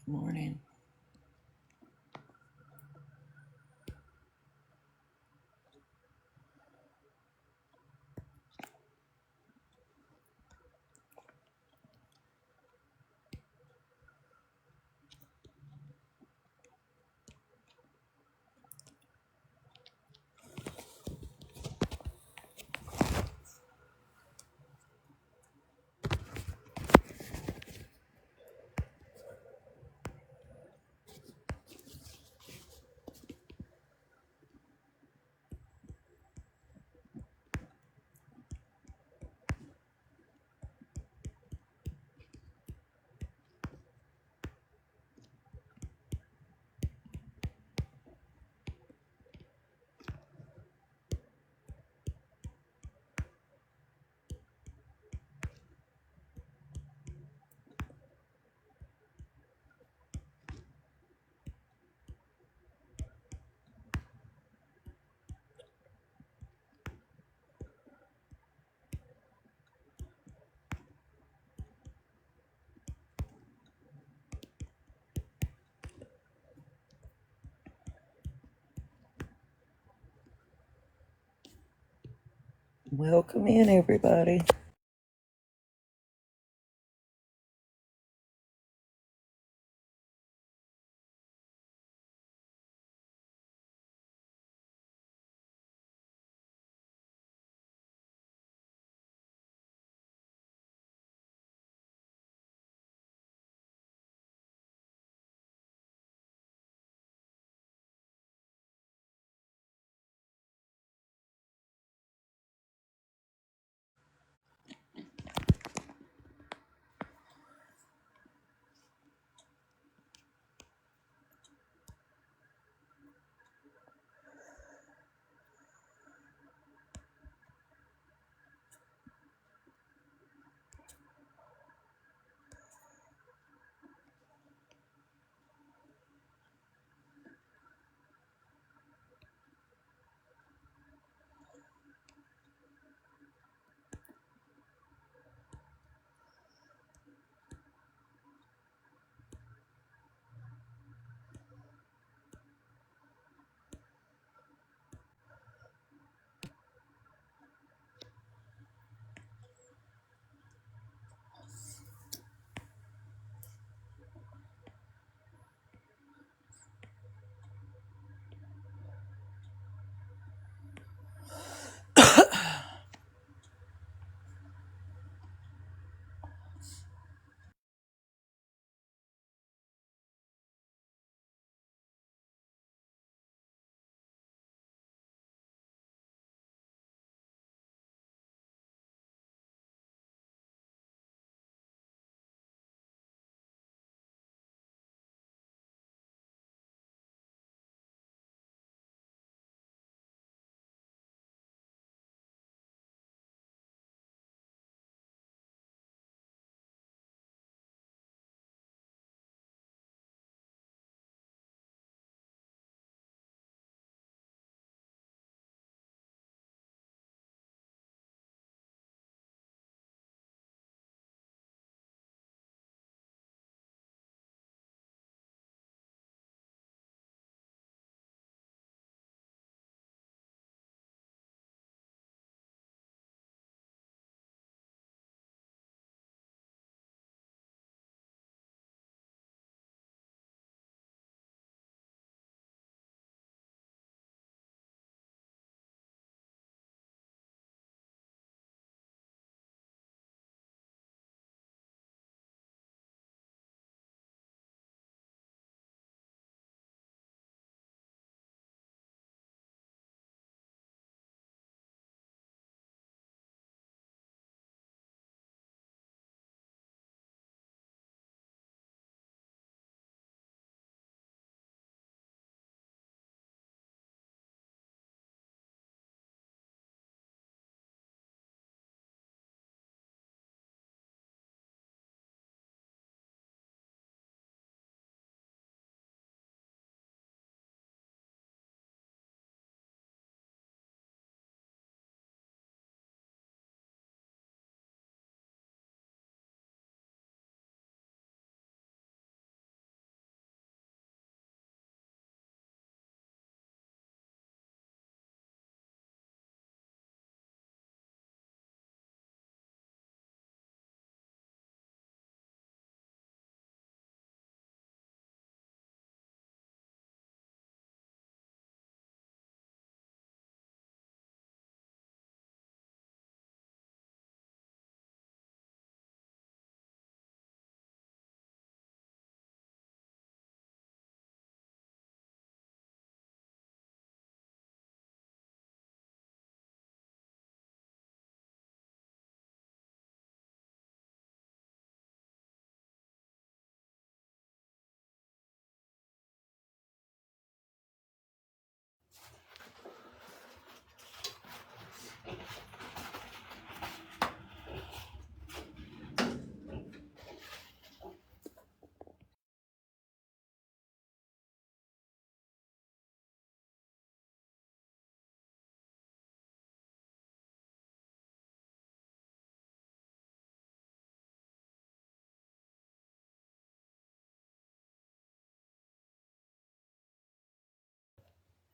Morning. Welcome in, everybody.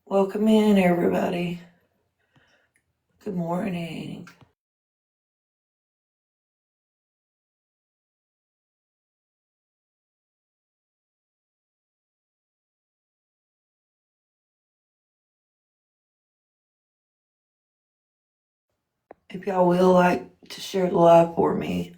Welcome in, everybody. Good morning. If y'all will like to share the live for me.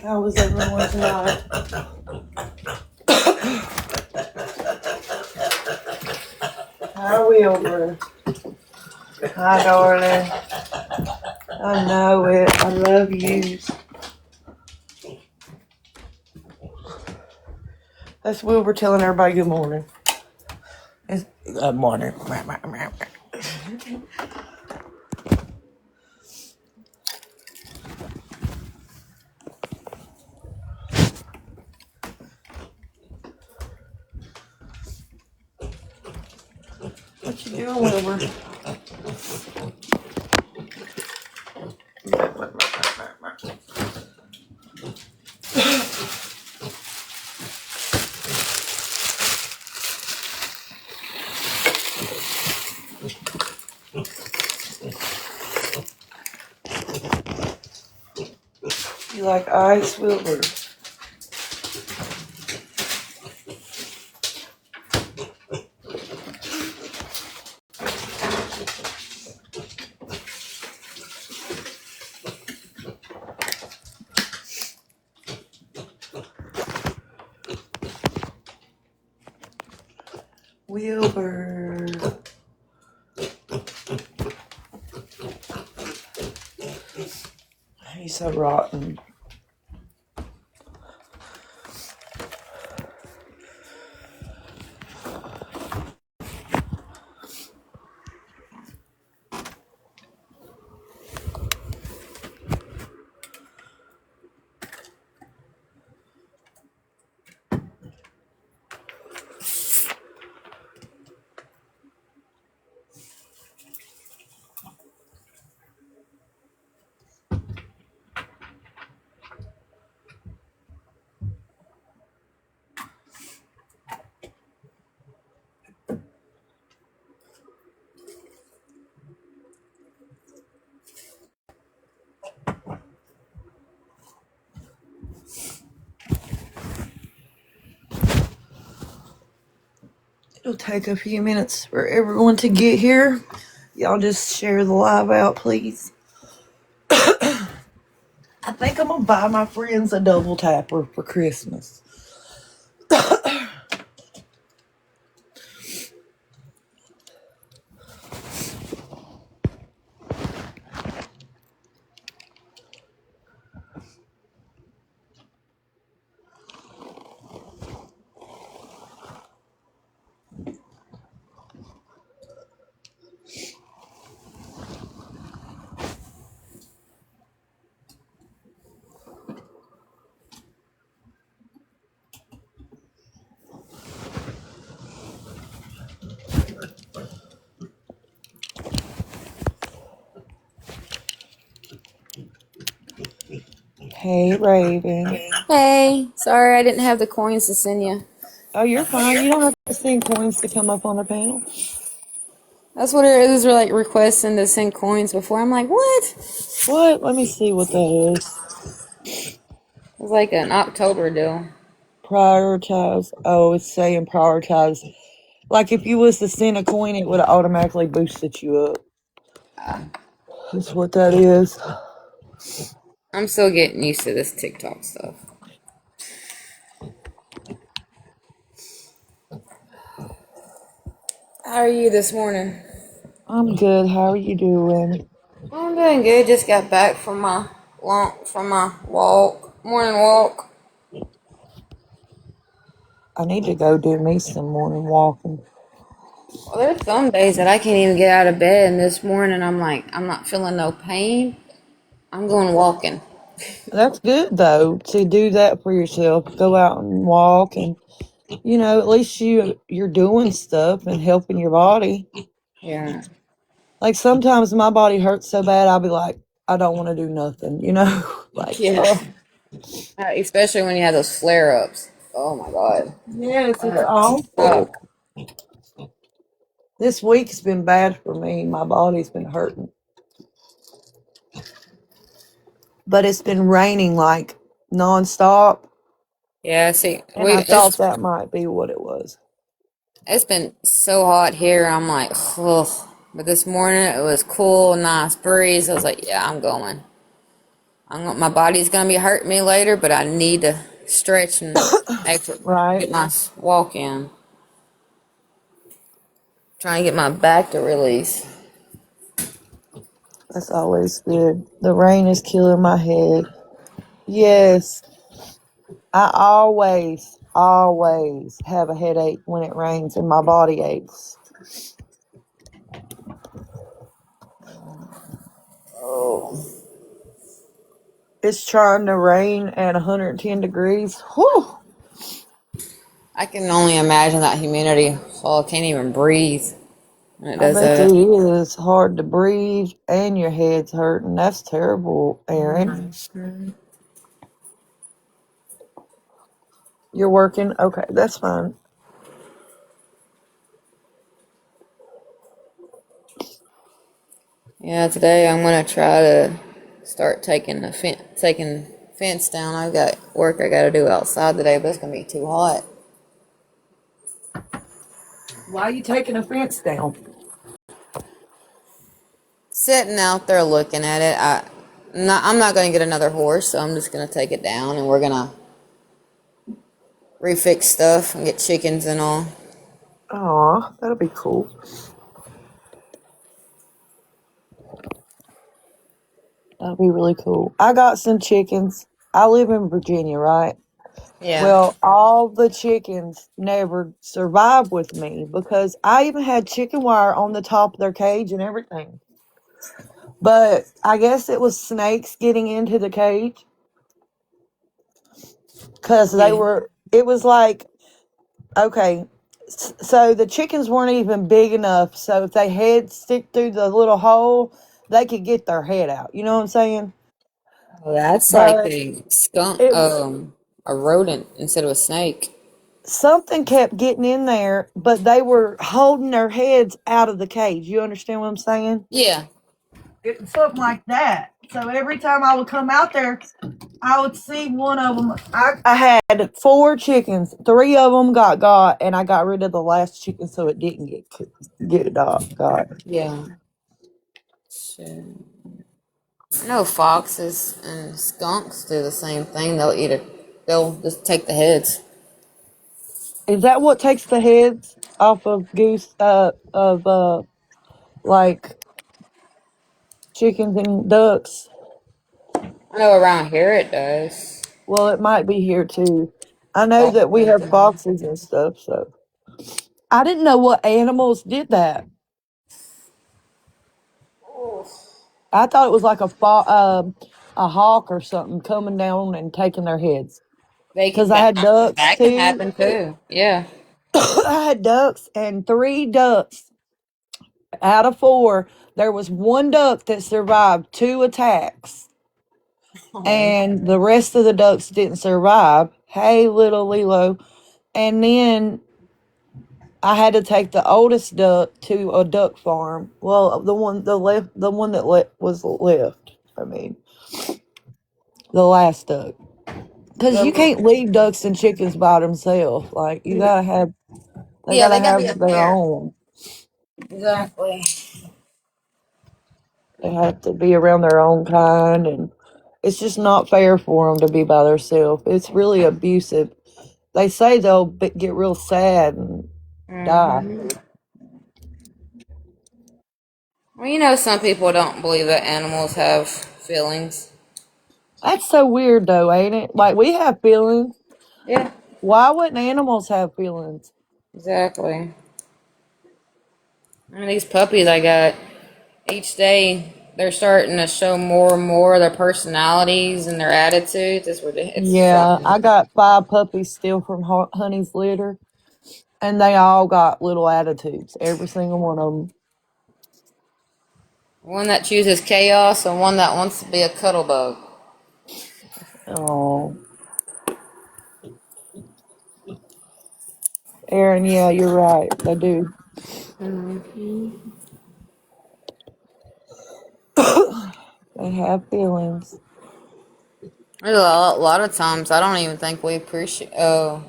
How was everyone tonight? Hi, Wilbur. Hi, darling. I know it. I love you. That's Wilbur telling everybody good morning. It's good morning. What you doing, Wilbur? You like ice, Wilbur? Wilbur. He's so rotten. It'll take a few minutes for everyone to get here. Y'all just share the live out, please. I think I'm gonna buy my friends a double tapper for Christmas. Hey, Raven. Hey, sorry I didn't have the coins to send you. Oh, you're fine. You don't have to send coins to come up on the panel. That's what it is. We're like requesting to send coins before. I'm like, what? What? Let me see what that is. It was like an October deal. Prioritize. Oh, it's saying prioritize. Like if you was to send a coin, it would have automatically boosted you up. That's what that is. I'm still getting used to this TikTok stuff. How are you this morning? I'm good. How are you doing? I'm doing good. Just got back from my morning walk. I need to go do me some morning walking. Well, there's some days that I can't even get out of bed, and this morning I'm like, I'm not feeling no pain. I'm going walking. That's good though to do that for yourself. Go out and walk, and at least you're doing stuff and helping your body. Yeah. Like sometimes my body hurts so bad, I'll be like, I don't want to do nothing. Like Yeah. oh Especially when you have those flare ups. Oh my god. yes, it's Hurts. awful. This week's been bad for me. My body's been hurting, but it's been raining like nonstop, Yeah, see, and I thought that might be what it was. it's been so hot here. I'm like, ugh. But this morning it was cool, nice breeze. I was like, yeah, I'm going. My body's gonna be hurting me later, but I need to stretch and actually Right. get my walk in. Trying to get my back to release. That's always good. The rain is killing my head. Yes, I always have a headache when it rains and my body aches. Oh, It's trying to rain at 110 degrees. Whew. I can only imagine that humidity. Oh, I can't even breathe when it I does bet it that. is hard to breathe and your head's hurting. That's terrible, Aaron. You're working? Okay, that's fine. Yeah, today I'm gonna try to start taking fence down. I've got work I gotta do outside today, but it's gonna be too hot. Why are you taking a fence down? Sitting out there looking at it, I'm not gonna get another horse, so I'm just gonna take it down and we're gonna refix stuff and get chickens and all. Aw, that'll be cool. That'll be really cool. I got some chickens. I live in Virginia, right? Yeah, Well, all the chickens never survived with me because I even had chicken wire on the top of their cage and everything. But I guess it was snakes getting into the cage because yeah. it was like, okay, so the chickens weren't even big enough. So if they head stick through the little hole, they could get their head out. You know what I'm saying? Well, that's like But a skunk, it a rodent instead of a snake. something kept getting in there, but they were holding their heads out of the cage. You understand what I'm saying? Yeah, Something like that. So every time I would come out there, I would see one of them. I had 4 chickens. 3 of them got, and I got rid of the last chicken so it didn't get got. yeah. Shit. I know foxes and skunks do the same thing. They'll just take the heads. Is that what takes the heads off of goose? Like chickens and ducks. I know around here it does. Well, it might be here too. I know Fox that we have hunting. foxes and stuff, so I didn't know what animals did that. I thought it was like a hawk or something coming down and taking their heads. They Because can I had ducks that can too. happen too. Yeah. I had ducks and 3 ducks out of 4. There was 1 duck that survived 2 attacks. and the rest of the ducks didn't survive. Hey, little Lilo. And then I had to take the oldest duck to a duck farm. Well, the one that was left. I mean, the last duck. Because you can't leave ducks and chickens by themselves. Like they Yeah, gotta they gotta be have a their pair. own. Exactly. They have to be around their own kind, and it's just not fair for them to be by themselves. It's really abusive. They say they'll get real sad and die. Hmm. Well, you know, some people don't believe that animals have feelings. That's so weird, though, ain't it? Like we have feelings. Yeah, Why wouldn't animals have feelings? exactly. I mean, these puppies I got, each day they're starting to show more and more of their personalities and their attitudes. It's Yeah, fucking. I got 5 puppies still from Honey's litter, and they all got little attitudes. Every single one of them. One that chooses chaos and one that wants to be a cuddle bug. Oh, Aaron, yeah, you're right. They do. They have feelings. There's a lot of times I don't even think we appreciate.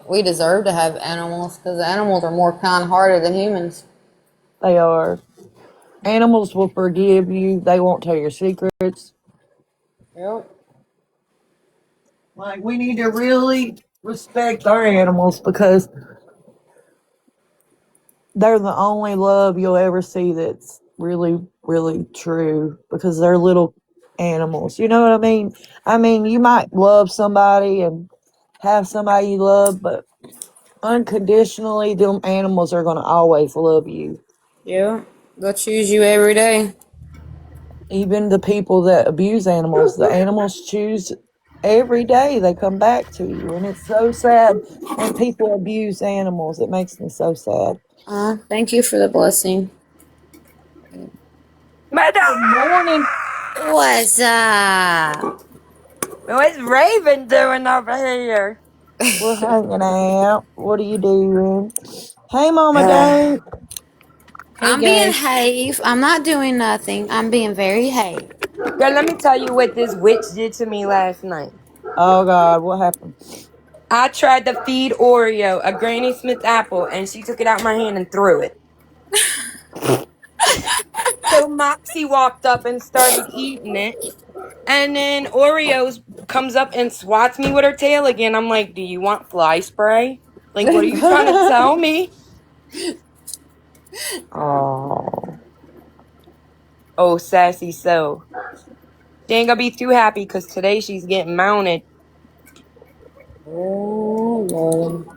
We deserve to have animals because animals are more kind-hearted than humans. They are. Animals will forgive you. They won't tell your secrets. Yep. Like, we need to really respect our animals because they're the only love you'll ever see that's really, really true because they're little animals. You know what I mean? I mean, you might love somebody and have somebody you love, but unconditionally, them animals are going to always love you. Yeah. They'll choose you every day. Even the people that abuse animals, the animals choose every day. They come back to you, and it's so sad when people abuse animals. It makes me so sad. Thank you for the blessing. My Good morning. What's up? What's Raven doing over here? We're hanging out. What are you doing? Hey, Mama Hey, Dane. I'm being guys. have. I'm not doing nothing. I'm being very have. Girl, let me tell you what this witch did to me last night. Oh God, what happened? I tried to feed Oreo a Granny Smith apple, and she took it out my hand and threw it. So Mopsy walked up and started eating it. And then Oreos comes up and swats me with her tail again. I'm like, do you want fly spray? Like, what are you trying to tell me? Oh, Oh, sassy so. She ain't gonna be too happy because today she's getting mounted. Oh Lord.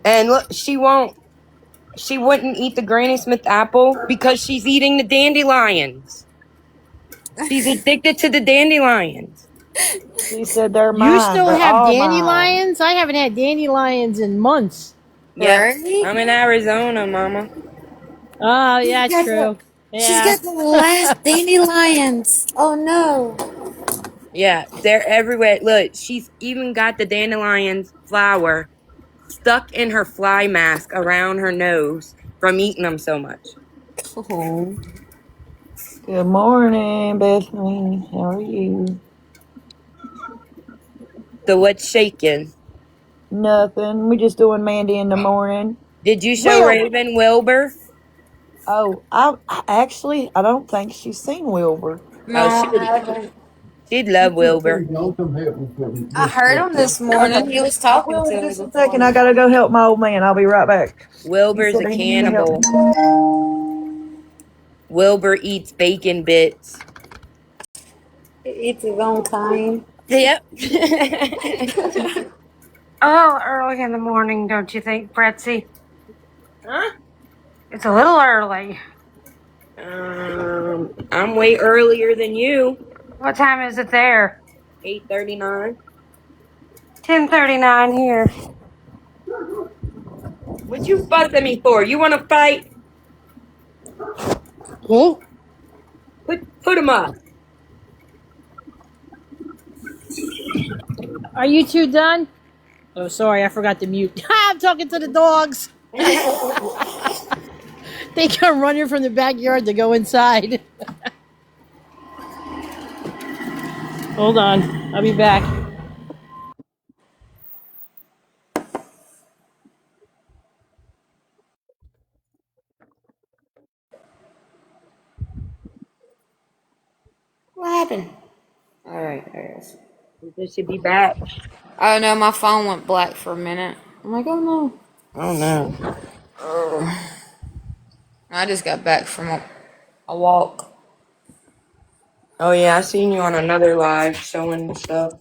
And look, she wouldn't eat the Granny Smith apple because she's eating the dandelions. She's addicted to the dandelions. she said they're You mine. still They're have all mine. dandelions? I haven't had dandelions in months. Yep, Right? I'm in Arizona, mama. Oh, She's yeah, got the. true. She's Yeah. got the last dandelions. Oh no. Yeah, they're everywhere. Look, she's even got the dandelions flower stuck in her fly mask around her nose from eating them so much. Oh. Good morning, Bethany. How are you? So what's shaking? Nothing. We just doing Mandy in the morning. Did you show Will. Raven Wilbur? Oh, I don't think she's seen Wilbur. Oh, No, I haven't. she'd love Wilbur. I heard him this morning. He Okay. was I talking will to in me just a this second. I morning. gotta go help my old man. I'll be right back. He Wilbur's said a he needed help. cannibal. Wilbur eats bacon bits. He eats his own kind. Yep. Oh, early in the morning, don't you think, Betsy? Huh? It's a little early. I'm way earlier than you. What time is it there? 8:39. 10:39 here. What you fussing me for? You want to fight? Whoa. Put him up. Are you two done? Oh, sorry, I forgot to mute. I'm talking to the dogs. They come running from the backyard to go inside. Hold on, I'll be back. What happened? All right, there it is. This should be back. Oh no, my phone went black for a minute. I'm like, oh no. Oh no. I just got back from a walk. Oh yeah, I seen you on another live showing stuff.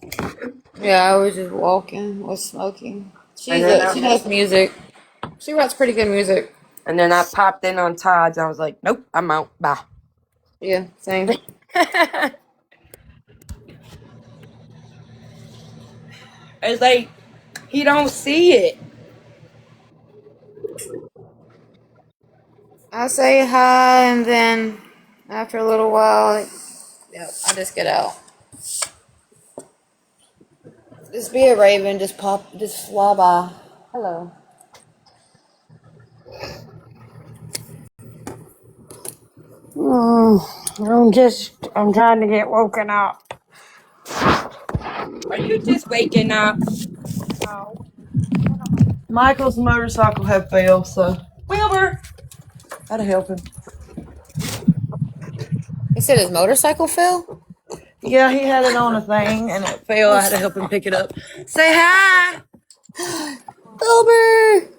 Yeah, I was just walking, was smoking. And then She has music. She writes pretty good music. I popped in on Todd's. I was like, nope, I'm out. Bye. Yeah, same. It's like he don't see it. I say hi, and then after a little while, I just get out. Just be a raven, just fly by. Hello. I'm trying to get woken up. Are you just waking up? Michael's motorcycle had failed, so Wilbur had to help him. He said his motorcycle fell? Yeah, he had it on a thing and it failed. I had to help him pick it up. Say hi, Wilbur!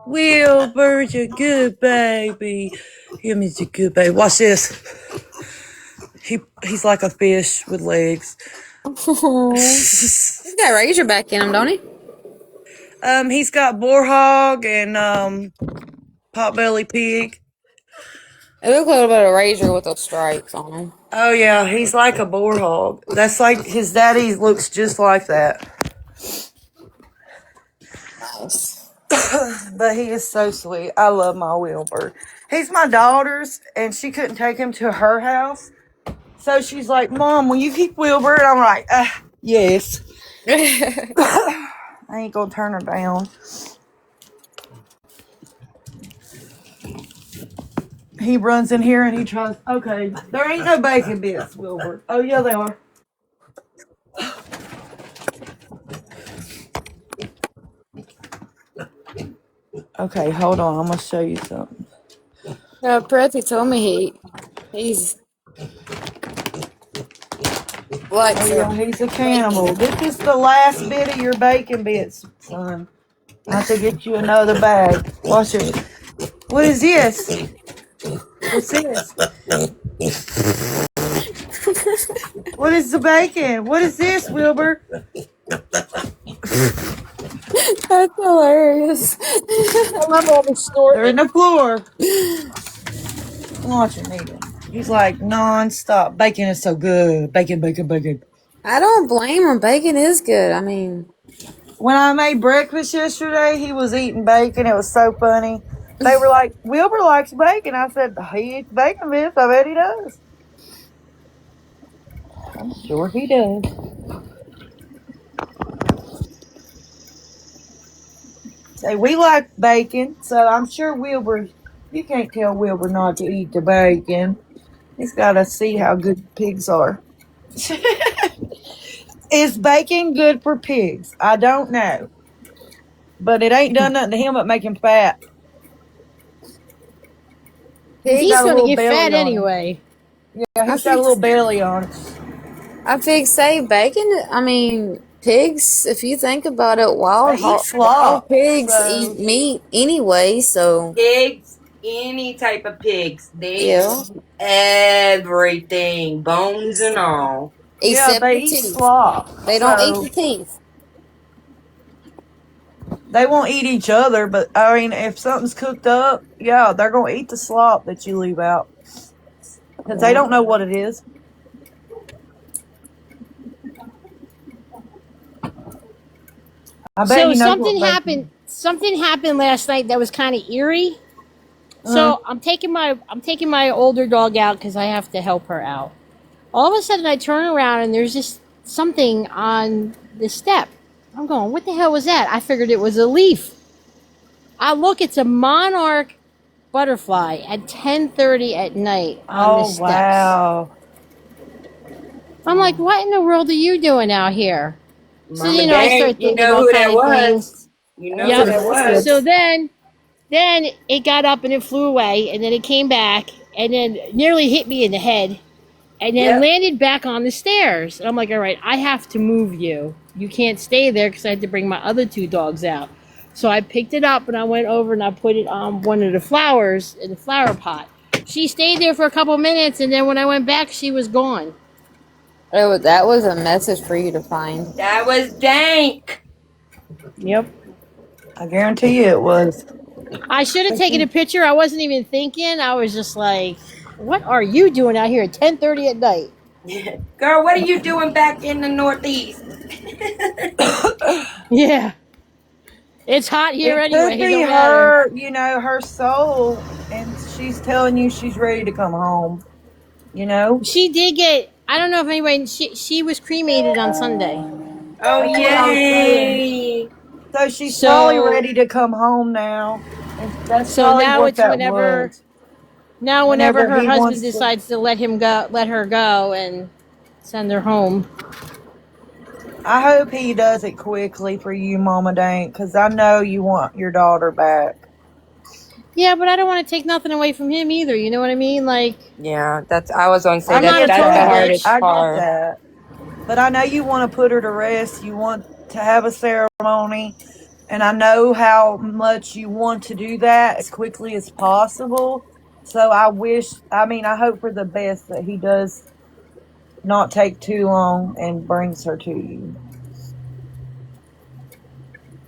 Wilbur's a good baby. Him is a good baby. Watch this. He's like a fish with legs. He's got razorback in him, don't he? He's got boar hog and potbelly pig. It looks a little bit of razor with those stripes on him. Oh yeah, he's like a boar hog. That's like his daddy looks just like that. Nice. But he is so sweet. I love my Wilbur. He's my daughter's, and she couldn't take him to her house. So she's like, Mom, will you keep Wilbur? And I'm like, yes. I ain't gonna turn her down. He runs in here and he tries, okay, there ain't no bacon bits, Wilbur. Oh, yeah, they are. Okay, hold on. I'm gonna show you something. Yeah, Pretty told me he's like Oh, yeah, he's a cannibal. This is the last bit of your bacon bits, son. I have to get you another bag. Watch it. What is this? What's this? What is the bacon? What is this, Wilbur? That's hilarious. I love all the stories. They're in the floor. Watch him eat it. He's like non-stop. Bacon is so good. Bacon, bacon, bacon. I don't blame him. Bacon is good. I mean, When I made breakfast yesterday, he was eating bacon. It was so funny. They were like, Wilbur likes bacon. I said, he eats bacon bits. I bet he does. I'm sure he does. Say, we like bacon, so I'm sure Wilbur, you can't tell Wilbur not to eat the bacon. He's got to see how good pigs are. Is bacon good for pigs? I don't know. But it ain't done nothing to him but make him fat. He's got a going to little get belly fat on him. anyway. Yeah, he's got a little belly on it. I think say bacon. I mean, pigs. If you think about it, They eat slop, pigs so- eat meat anyway. So Pigs, any type of pigs, they Yeah. eat everything, bones and all. except they the eat teeth. slop. They don't so eat the teeth. They won't eat each other, but I mean, if something's cooked up, yeah, they're gonna eat the slop that you leave out because they don't know what it is. I bet So you know something what happened. Something happened last night that was kind of eerie. So I'm taking my older dog out because I have to help her out. All of a sudden, I turn around and there's this something on the step. I'm going, what the hell was that? I figured it was a leaf. I look, it's a monarch butterfly at 10:30 at night on the Oh, steps. wow. I'm like, what in the world are you doing out here? So, Mama I Dang, start you thinking know all who kind that of things. was. You know Yep. who that was. So then it got up and it flew away, and then it came back, and then nearly hit me in the head, and then Yep. landed back on the stairs. And I'm like, all right, I have to move you. You can't stay there because I had to bring my other 2 dogs out. So I picked it up and I went over and I put it on one of the flowers in the flower pot. She stayed there for a couple minutes, and then when I went back, she was gone. That was a message for you to find. That was dank. Yep. I guarantee you it was. I should have taken a picture. I wasn't even thinking. I was just like, what are you doing out here at 10:30 at night? Girl, what are you doing back in the Northeast? Yeah. It's hot here It anyway. could It be don't matter. her, her soul, and she's telling you she's ready to come home. She did get, I don't know if anybody, she was cremated on Sunday. Oh, That's what I was yay. So she's So- probably ready to come home now. And that's So probably now what it's that whenever, was. now whenever Whenever her he husband wants to- decides to let her go and send her home. I hope he does it quickly for you, Mama Dank, because I know you want your daughter back. Yeah, but I don't want to take nothing away from him either. You know what I mean? Like, Yeah, I was going to say I'm not a that's the total hardest bitch. I get part. that. But I know you want to put her to rest. You want to have a ceremony. And I know how much you want to do that as quickly as possible. So I hope for the best that he does not take too long and brings her to you.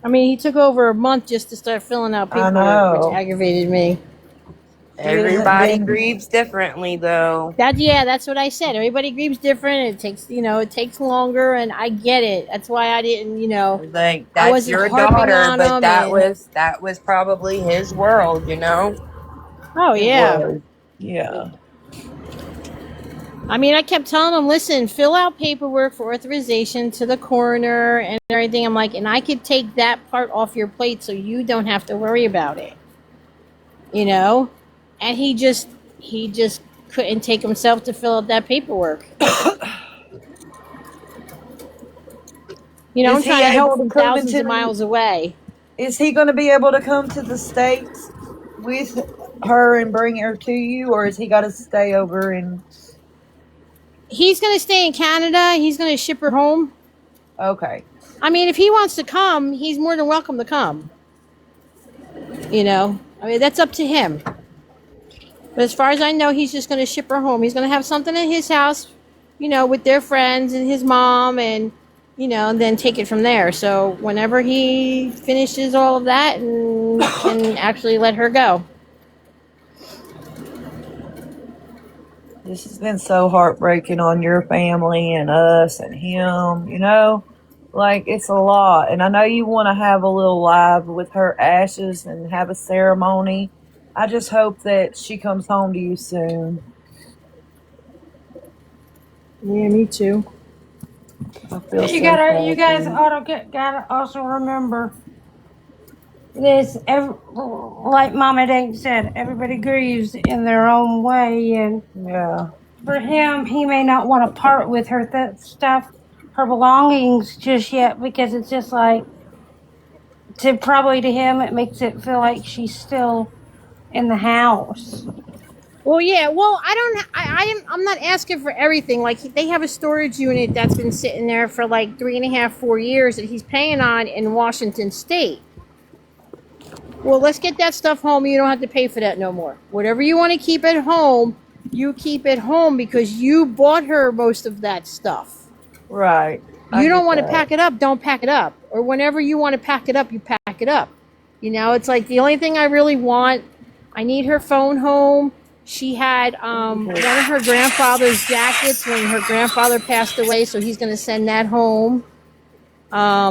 I mean, he took over a month just to start filling out I paperwork, which know. aggravated me. Everybody been- grieves differently, though. That's what I said. Everybody grieves different. It takes longer, and I get it. That's why I didn't, Like, I that's wasn't your harping daughter, on but him that was probably his world, Oh It yeah. was. Yeah. I mean, I kept telling him, listen, fill out paperwork for authorization to the coroner and everything. I'm like, and I could take that part off your plate so you don't have to worry about it. And he just couldn't take himself to fill out that paperwork. I'm Is he trying to help able to from come thousands into of miles away. Is he going to be able to come to the States with her and bring her to you, or is he got to stay over in? He's going to stay in Canada. He's going to ship her home. Okay. I mean, if he wants to come, he's more than welcome to come. I mean, that's up to him. But as far as I know, he's just going to ship her home. He's going to have something at his house, with their friends and his mom, and and then take it from there. So whenever he finishes all of that and can actually let her go. This has been so heartbreaking on your family and us and him, Like, it's a lot. And I know you want to have a little live with her ashes and have a ceremony. I just hope that she comes home to you soon. Yeah, me too. I feel You so gotta, sad you for guys you. gotta also remember this. Like Mama Dank said, everybody grieves in their own way, and Yeah. for him, he may not want to part with her stuff, her belongings just yet, because it's just like to him, it makes it feel like she's still in the house. Well, yeah. Well, I'm not asking for everything. Like, they have a storage unit that's been sitting there for like 3.5, 4 years that he's paying on in Washington State. Well, let's get that stuff home. You don't have to pay for that no more. Whatever you want to keep at home, you keep it home because you bought her most of that stuff. Right. You don't want to pack it up, don't pack it up. Or whenever you want to pack it up, you pack it up. It's like the only thing I really want, I need her phone home. She had one of her grandfather's jackets when her grandfather passed away, so he's going to send that home.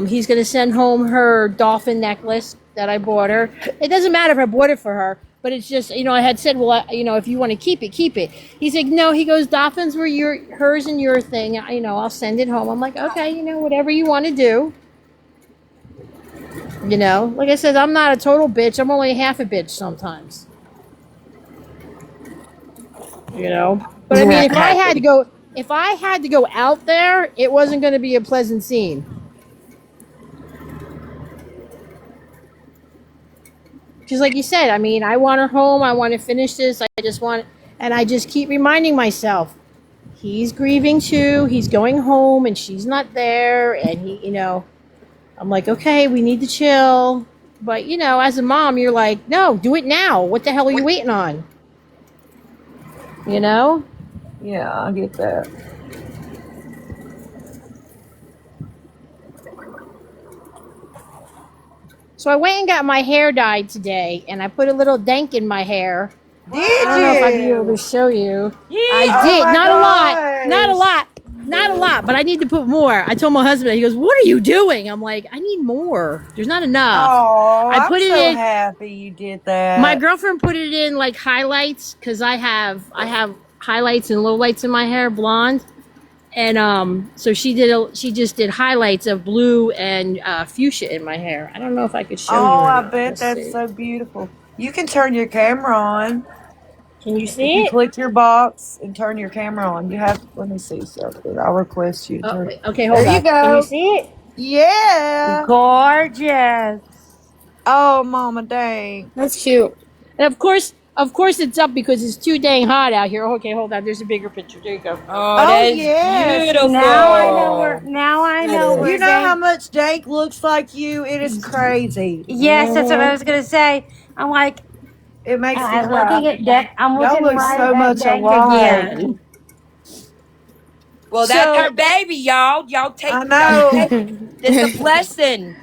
He's going to send home her dolphin necklace that I bought her. It doesn't matter if I bought it for her. But it's just, I had said, well, if you want to keep it, keep it. He's like, no. He goes, dolphins were hers and your thing. I'll send it home. I'm like, okay, whatever you want to do. Like I said, I'm not a total bitch. I'm only half a bitch sometimes. But I mean, if I had to go out there, it wasn't going to be a pleasant scene. Because like you said, I mean, I want her home. I want to finish this. And I just keep reminding myself, he's grieving too. He's going home and she's not there. And I'm like, okay, we need to chill. But, as a mom, you're like, no, do it now. What the hell are you waiting on? Yeah, I get that. So I went and got my hair dyed today, and I put a little dank in my hair. Did I don't know if I'd be able to show you. Yeah. I did. my Not gosh. not a lot, but I need to put more. I told my husband, he goes, what are you doing? I'm like, I need more. There's not enough. Oh, I put I'm it so in- happy you did that. My girlfriend put it in like highlights, because I have highlights and lowlights in my hair, blonde. And so she just did highlights of blue and fuchsia in my hair. I don't know if I could show you. Oh, or I not. bet Let's that's see. so beautiful. You can turn your camera on. Can you If see you it? click your box and turn your camera on, you have. Let me see something. I'll request you to Oh, turn. wait, okay, hold There on. you go. Can you see it? Yeah. Gorgeous. Oh, Mama, dang. That's cute. And of course, it's up because it's too dang hot out here. Okay, hold on. There's a bigger picture. There you go. Oh, Oh, that is yes. beautiful. Now I know where. Now I know where. You know how much Dank looks like you? It is crazy. Yes, that's what I was gonna say. I'm like, It makes me I'm cry. looking at Dank. I'm Y'all looking look right so at much Dank alike. again. Well, that's her baby, y'all. Y'all take. I know. It's a blessing.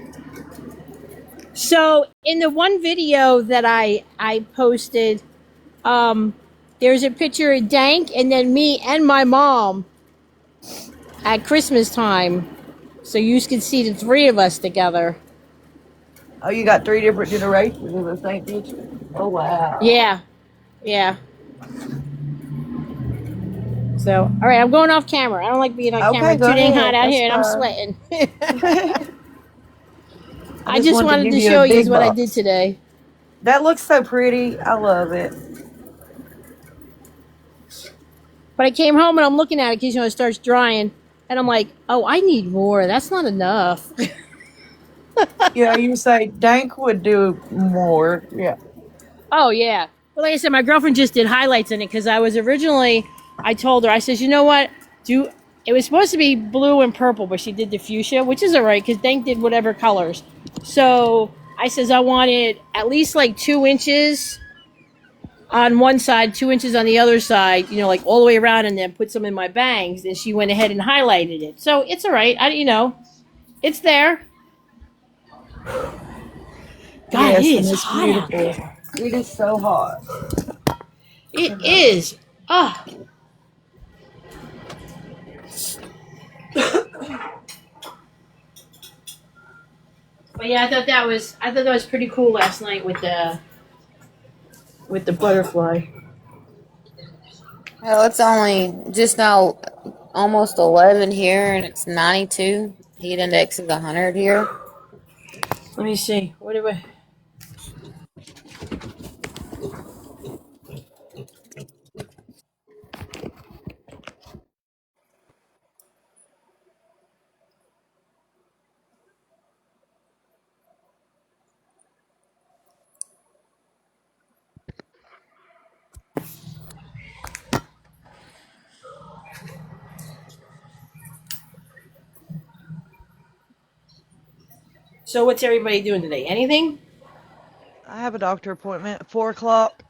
So in the one video that I posted, there's a picture of Dank and then me and my mom at Christmas time. So you can see the three of us together. Oh, you got 3 different generations of the same picture? Oh, wow. Yeah. So, all right, I'm going off camera. I don't like being on Okay, camera. go Too dang ahead. hot out That's here, and I'm fine. sweating. I just wanted wanted give to you a show you big what I box. did today. That looks so pretty. I love it. But I came home and I'm looking at it because it starts drying, and I'm like, oh, I need more. That's not enough. Yeah, you say Dank would do more. Yeah. Oh yeah. But like I said, my girlfriend just did highlights in it because I told her, I says, you know what? It was supposed to be blue and purple, but she did the fuchsia, which is all right because Dank did whatever colors. So I says I wanted at least like 2 inches on one side, 2 inches on the other side, like all the way around, and then put some in my bangs. And she went ahead and highlighted it. So it's all right. It's there. God, Yes, it and is it's hot out beautiful. there. It is so hot. It is. Ah. But yeah, I thought that was pretty cool last night with the butterfly. Well, it's only just now almost 11 here, and it's 92. Heat index is 100 here. Let me see. What do I? So what's everybody doing today? Anything? I have a doctor appointment at 4 o'clock.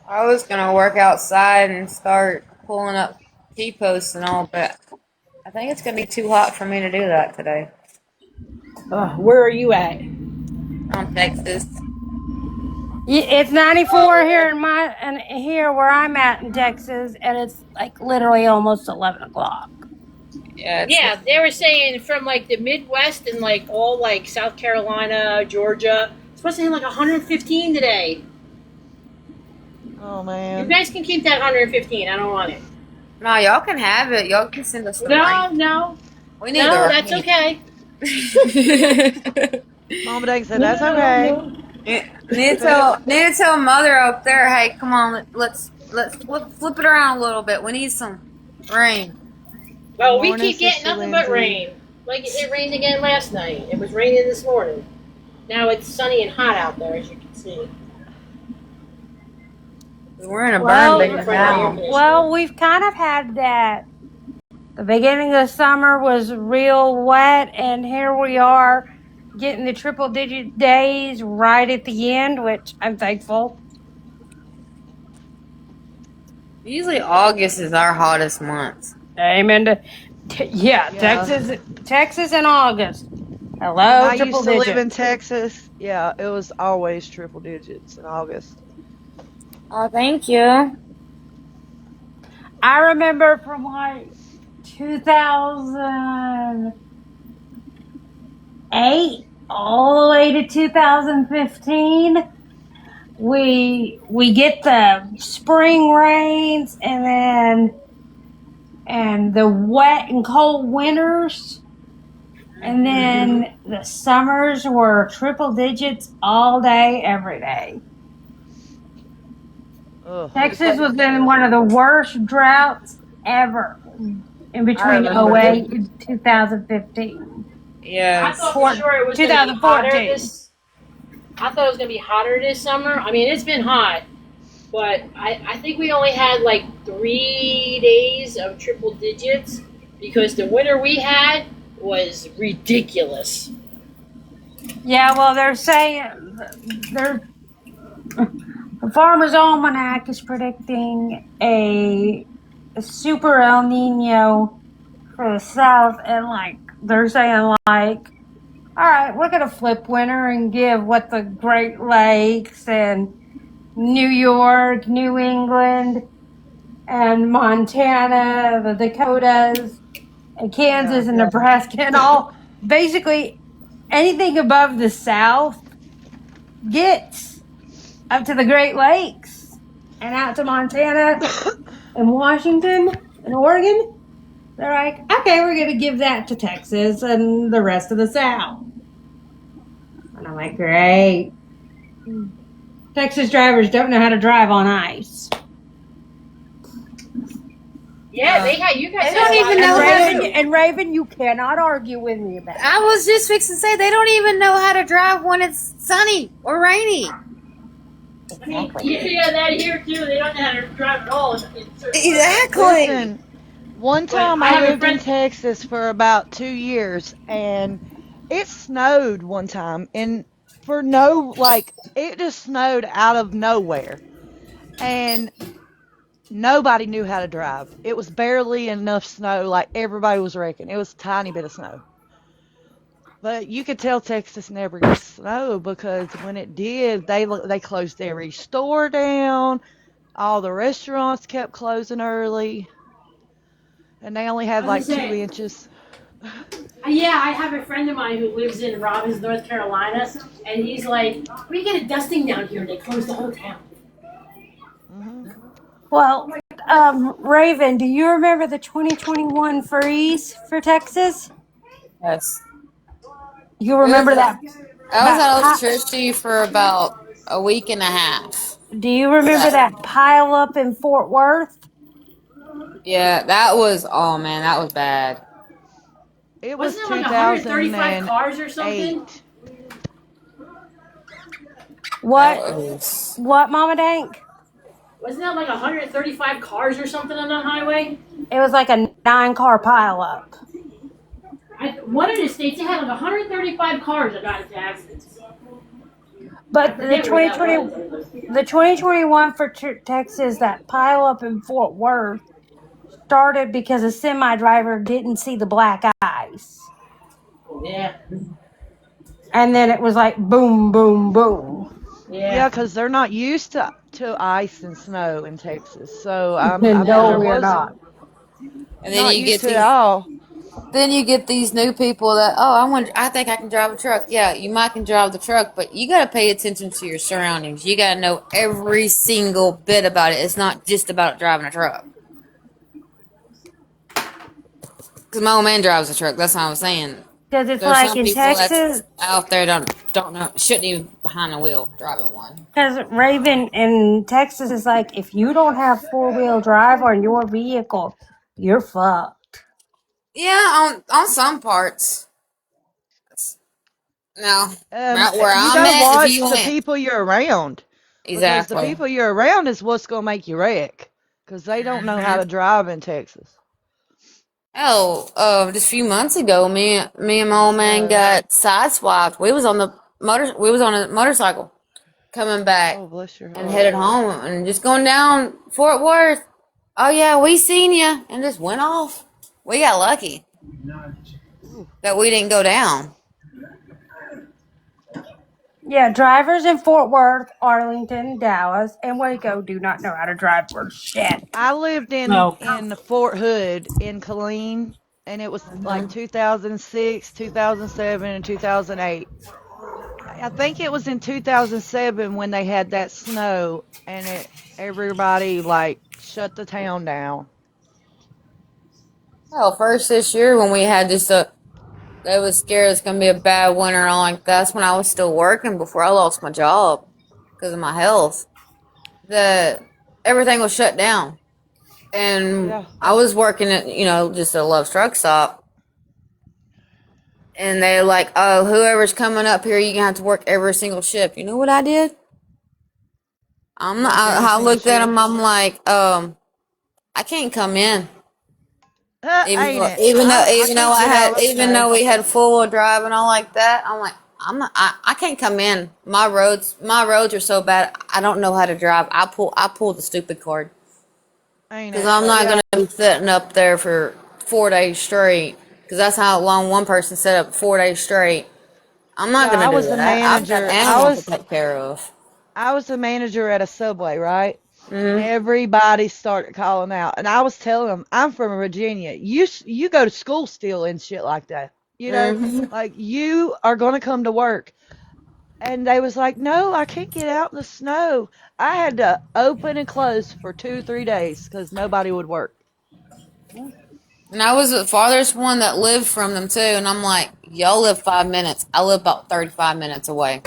I was gonna work outside and start pulling up T-posts and all, but I think it's gonna be too hot for me to do that today. Where are you at? I'm Texas. It's 94 here here where I'm at in Texas, and it's like literally almost 11 o'clock. Yeah, Yeah, they were saying from like the Midwest and like all like South Carolina, Georgia, it's supposed to hit like 115 today. Oh You man. guys can keep that 115. I don't want it. No, y'all can have it. Y'all can send us the rain. No. We need No, the that's rain. okay. Mama Dank said No, that's okay. no. Need to tell mother up there, hey, come on, let's flip it around a little bit. We need some rain. Well, we Morning, keep getting Sister nothing but Lindsay. rain. Like it rained again last night. It was raining this morning. Now it's sunny and hot out there, as you can see. We're in a burn Well, ban now. well, we've kind of had that. The beginning of the summer was real wet, and here we are getting the triple digit days right at the end, which I'm thankful. Usually August is our hottest month. Amen. Yeah, Yeah. Texas in August. When Hello, I triple used to live in digit. Texas, yeah, it was always triple digits in August. Oh, thank you. I remember from like 2008 all the way to 2015. We get the spring rains and the wet and cold winters, and then the summers were triple digits all day every day. Ugh. Texas was in one of the worst droughts ever in between remember. 08 and 2015. Yes. I thought for sure it was going to be hotter 2014. I thought it was going to be hotter this summer. I mean, it's been hot, but I think we only had like 3 days of triple digits because the winter we had was ridiculous. Yeah, well, they're saying the Farmer's Almanac is predicting a super El Nino for the South, and like they're saying, like, all right, we're gonna flip winter and give what the Great Lakes and New York, New England, and Montana, the Dakotas, and Kansas and Nebraska, and all basically anything above the South gets up to the Great Lakes and out to Montana and Washington and Oregon. They're like, okay, we're going to give that to Texas and the rest of the South. And I'm like, great. Texas drivers don't know how to drive on ice. Yeah, they had you guys. They don't even know how to. And Raven, you cannot argue with me about it. I was just fixing to say they don't even know how to drive when it's sunny or rainy. I mean, yeah, that here too. They don't know how to drive at all. Exactly. Listen, one time I I have a lived in friend- Texas for about 2 years, and it snowed one time, and it just snowed out of nowhere, and nobody knew how to drive. It was barely enough snow, like everybody was wrecking. It was a tiny bit of snow. But you could tell Texas never gets snow because when it did, they closed every store down. All the restaurants kept closing early, and they only had like 2 inches. Yeah, I have a friend of mine who lives in Robbins, North Carolina, and he's like, "We get a dusting down here, and they close the whole town." Well, Raven, do you remember the 2021 freeze for Texas? Yes. You remember that? I was out of electricity for about a week and a half. Do you remember that pile up in Fort Worth? Yeah, that was, oh man, that was bad. It was Wasn't it like 135 cars or 2008. something? What, Mama Dank? Wasn't that like 135 cars or something on that highway? It was like a 9-car pileup. One of the states, they had like 135 cars that got into accidents. But the 2021 for Texas, that pileup in Fort Worth started because a semi driver didn't see the black ice. Yeah. And then it was like boom, boom, boom. Yeah, because they're not used to ice and snow in Texas. So No, there we're was not. And then not you used get to it these, at all. Then you get these new people that, oh, I think I can drive a truck. Yeah, you might can drive the truck, but you got to pay attention to your surroundings. You got to know every single bit about it. It's not just about driving a truck. Because my old man drives a truck. That's what I was saying. Because it's There's like some in people Texas, that's out there don't know, shouldn't even be behind the wheel driving one. because Raven in Texas is like, if you don't have 4-wheel drive on your vehicle, you're fucked. Yeah, on some parts. No, right where You I'm gotta at, if watch you the ain't people you're around because the exactly. people you're around is what's gonna make you wreck because they don't know how to drive in Texas. Oh, just a few months ago, me and my old man So, got sideswiped. We was on a motorcycle coming back oh, bless your and heart. headed home and just going down Fort Worth. Oh yeah, we seen you and just went off. We got lucky Ooh. that we didn't go down. Yeah, drivers in Fort Worth, Arlington, Dallas, and Waco do not know how to drive for shit. I lived in No. in Fort Hood in Killeen, and it was like Hmm. 2006, 2007, and 2008. I think it was in 2007 when they had that snow, and everybody like shut the town down. Well, first this year when we had just a, they was scared it's gonna be a bad winter. And all like that's when I was still working before I lost my job because of my health. The everything was shut down. And Yeah. I was working at, just a Love's truck stop. And they're like, oh, whoever's coming up here, you're gonna have to work every single shift. You know what I did? I'm not, Work every I single looked at them, shift. I'm like, I can't come in. Even Ain't though, it? I can't get out of the even snow. though we had full wheel drive and all like that, I'm like, I can't come in. My roads are so bad. I don't know how to drive. I pull the stupid card. Ain't Because it? I'm not Yeah. going to be sitting up there for 4 days straight. Because that's how long one person set up 4 days straight. I'm not Yeah, going I to do was a that. I've got manager. animals to take care of. I was a manager at a Subway, right? And Mm-hmm. everybody started calling out, and I was telling them, "I'm from Virginia. You go to school still and shit like that. Mm-hmm. Like you are gonna come to work." And they was like, "No, I can't get out in the snow." I had to open and close for 2, 3 days because nobody would work. And I was the farthest one that lived from them, too. And I'm like, y'all live 5 minutes. I live about 35 minutes away.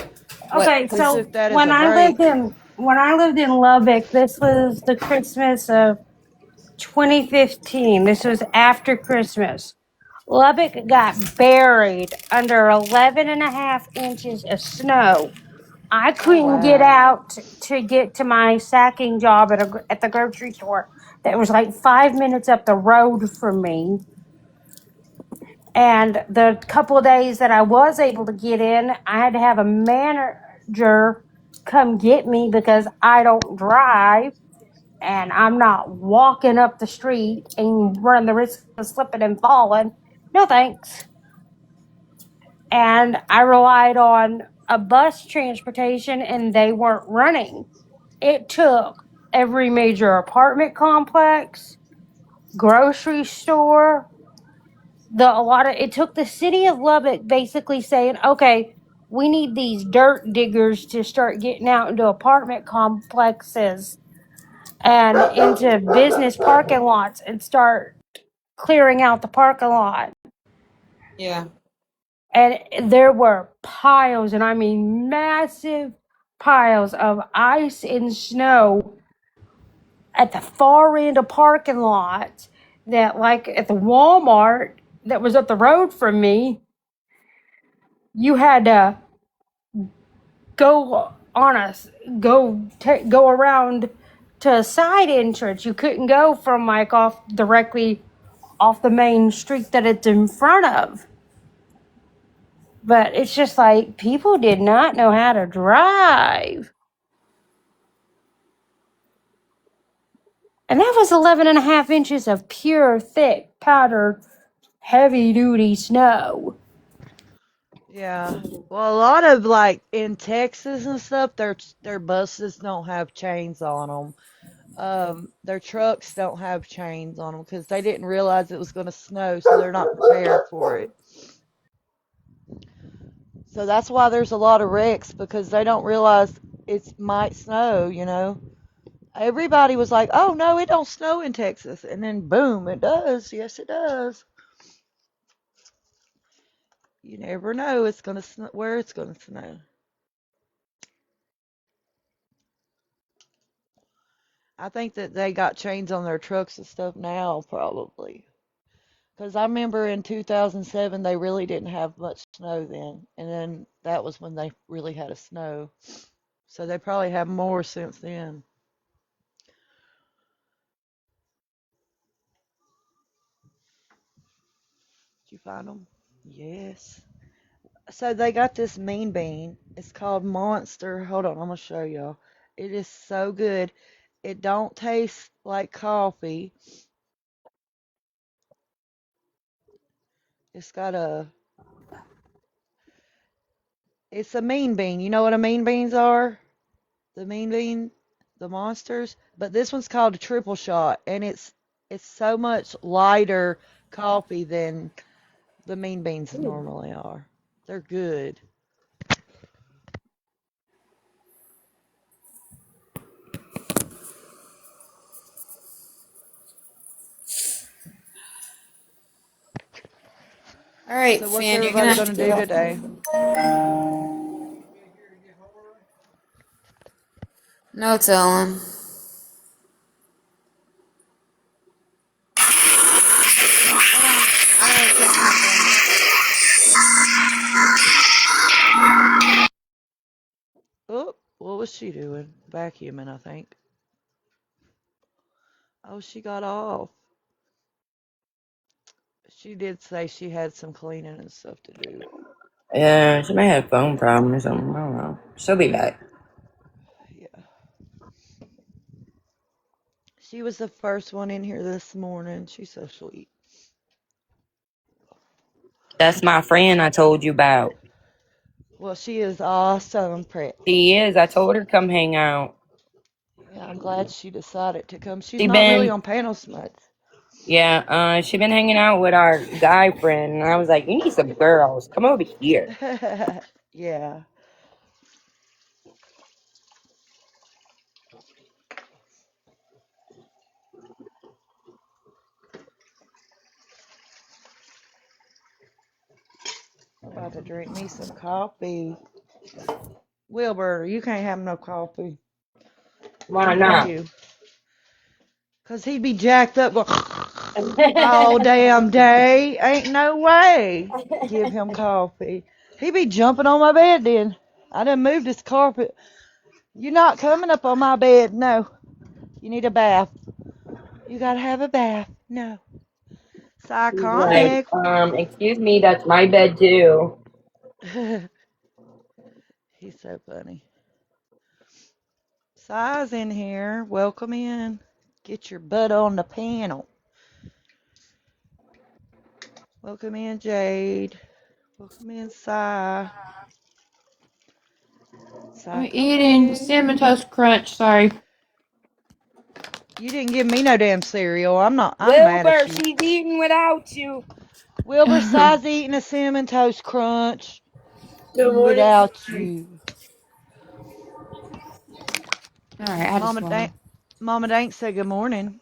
What? Okay, We Cause, so took that as a break. when I lived in Lubbock, this was the Christmas of 2015. This was after Christmas. Lubbock got buried under 11 and a half inches of snow. I Oh couldn't get wow. out to get to my sacking job at the grocery store that was like 5 minutes up the road from me. And the couple of days that I was able to get in, I had to have a manager come get me because I don't drive and I'm not walking up the street and running the risk of slipping and falling. No thanks. And I relied on a bus transportation and they weren't running. It took every major apartment complex, grocery store, it took the city of Lubbock basically saying, okay, we need these dirt diggers to start getting out into apartment complexes and into business parking lots and start clearing out the parking lot. yeah. And there were piles, and I mean massive piles of ice and snow at the far end of parking lots that, like at the Walmart that was up the road from me, you had to go on a go around to a side entrance. You couldn't go from like off directly off the main street that it's in front of. But it's just like people did not know how to drive. And that was 11 and a half inches of pure, thick, powdered, heavy duty snow. Yeah. Well, a lot of like in Texas and stuff, their buses don't have chains on them. their trucks don't have chains on them because they didn't realize it was going to snow, so they're not prepared for it. So that's why there's a lot of wrecks because they don't realize it might snow, you know. Everybody was like, "Oh no, it don't snow in Texas," and then boom, it does. Yes, it does. You never know it's gonna snow where it's gonna snow. I think that they got chains on their trucks and stuff now, probably. Because I remember in 2007 they really didn't have much snow then, and then that was when they really had a snow. So they probably have more since then. Did you find them? Yes. So they got this mean bean. It's called Monster. Hold on, I'm gonna show y'all. It is so good. It don't taste like coffee. It's got a it's a mean bean. You know what a mean beans are? The mean bean, the monsters. But this one's called a triple shot, and it's so much lighter coffee than the mean beans normally are. They're good. All right, So what's Fan, you're gonna everybody have to gonna get do off. today? No telling. Hold on. I gotta text my friend. Oh, what was she doing? Vacuuming, I think. Oh, she got off. She did say she had some cleaning and stuff to do. Yeah, she may have a phone problem or something. I don't know. She'll be back. Yeah. She was the first one in here this morning. She's so sweet. That's my friend I told you about. Well, she is awesome, Pret. She is. I told her to come hang out. Yeah, I'm glad she decided to come. She's She not really been, on panels much. yeah, she been hanging out with our guy friend, and I was like, you need some girls. Come over here. Yeah. I'm about to drink me some coffee. Wilbur, you can't have no coffee. Why Only not? you. 'Cause he'd be jacked up going all damn day. Ain't no way. Give him coffee. He be jumping on my bed then. I done moved his carpet. You're not coming up on my bed. No. You need a bath. You gotta have a bath. No. He's like, Psychotic. excuse me, that's my bed too. He's so funny. Si's in here. Welcome in. Get your butt on the panel. Welcome in, Jade. Welcome in, Si. I'm eating Psychotic. cinnamon toast crunch. Sorry. You didn't give me no damn cereal. I'm mad Wilbur, at you. she's eating without you. Wilbur All Si's eating a cinnamon toast crunch. Good Eating morning. without you. right, I just Mama swallow. Dank, Mama Dank said good morning.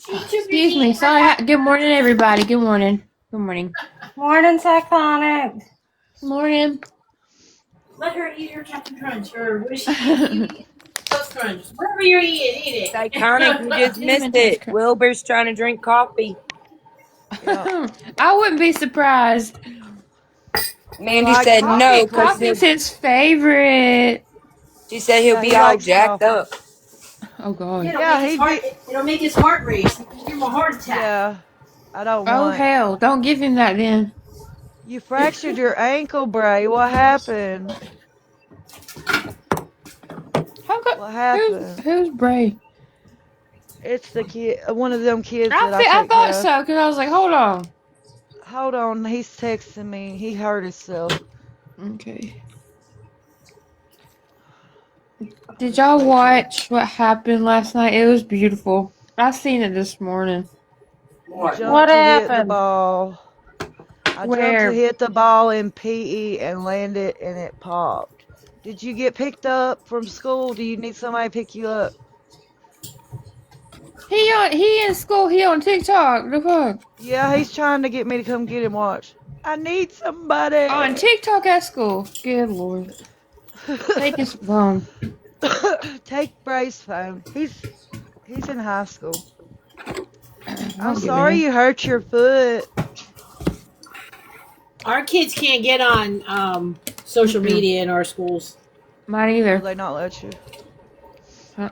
Excuse me. Sorry. Good morning, everybody. Good morning. Good morning. Morning, Cyclonic. Good morning. Let her eat her Captain Crunch, or what is she eating? Toast Crunch. Whatever you're eating, eat Psychonic, you just missed Cinnamon toast it. crunch. Wilbur's trying to drink coffee. Yep. I wouldn't be surprised. He Mandy likes said coffee no, Coffee, because because coffee's his favorite. she said he'll yeah, be he all likes jacked coffee. up. Oh God. It'll Yeah, make his he'd heart. be. It'll make his heart race. Give him a heart attack. Yeah, I don't Oh want. hell! Don't give him that then. You fractured your ankle, Bray. What happened? How go? What Who's happened? who's Bray? It's the kid, one of them kids that I I take thought care of. so because I was like, hold on. Hold on, he's texting me. He hurt himself. Okay. Did y'all watch what happened last night? It was beautiful. I seen it this morning. You jumped What to hit the happened? ball. I jumped to Where hit the ball in PE and landed and it popped. Did you get picked up from school? Do you need somebody to pick you up? he in school, he on TikTok. The fuck? Yeah, he's trying to get me to come get him. Watch. I need somebody. On TikTok at school. Good lord. Take his phone. Take Bray's phone. He's in high school. I'll I'm give sorry it you hurt your foot. Our kids can't get on social media in our schools. Mine Will either. they not let you?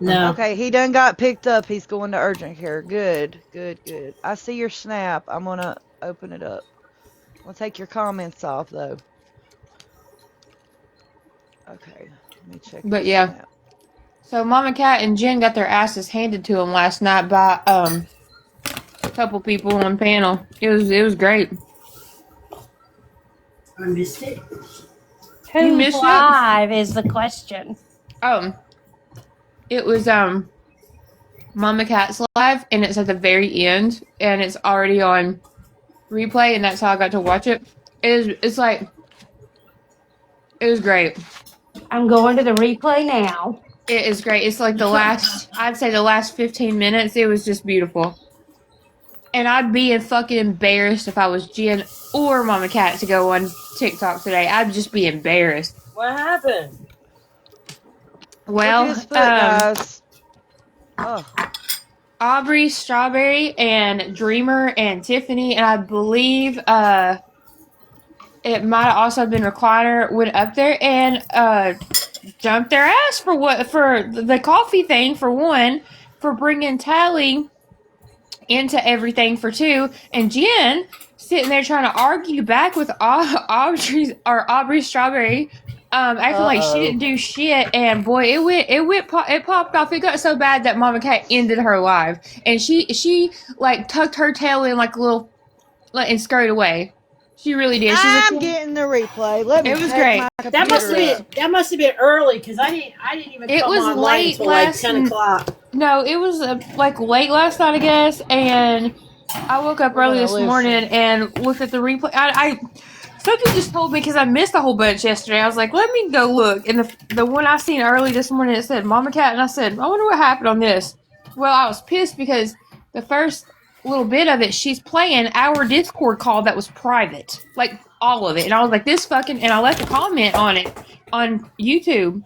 No. Okay, he done got picked up. He's going to urgent care. Good, good, good. I see your snap. I'm gonna open it up. I'll take your comments off though. Okay, let me check But your yeah. snap. So Mama Cat and Jen got their asses handed to them last night by a couple people on panel. It was great. I missed it. You Who's missed it? live is the question. It was Mama Cat's live, and it's at the very end, and it's already on replay, and that's how I got to watch it. It's like it was great. I'm going to the replay now. It is great. It's like I'd say the last 15 minutes, it was just beautiful. And I'd be fucking embarrassed if I was Jen or Mama Cat to go on TikTok today. I'd just be embarrassed. What happened? Well, Look at his foot, guys. Oh, Aubrey, Strawberry, and Dreamer, and Tiffany, and I believe it might have also been Recliner, went up there and jumped their ass for the coffee thing for one, for bringing Tally into everything for two, and Jen sitting there trying to argue back with Aubrey Strawberry, acting like she didn't do shit, and boy, it popped off. It got so bad that Mama Cat ended her live, and she like tucked her tail in like a little, and scurried away. She really did. I'm getting the replay. Let me It was take great. my That must computer have been early because I didn't even It come was online late until like last 10 o'clock. No, it was like late last night, I guess, and I woke up early this morning and looked at the replay. I something just told me, because I missed a whole bunch yesterday. I was like, let me go look, and the one I seen early this morning, it said Mama Cat, and I said, I wonder what happened on this. Well, I was pissed because the first little bit of it, she's playing our Discord call that was private, like all of it, and I was like, this fucking, and I left a comment on it on YouTube.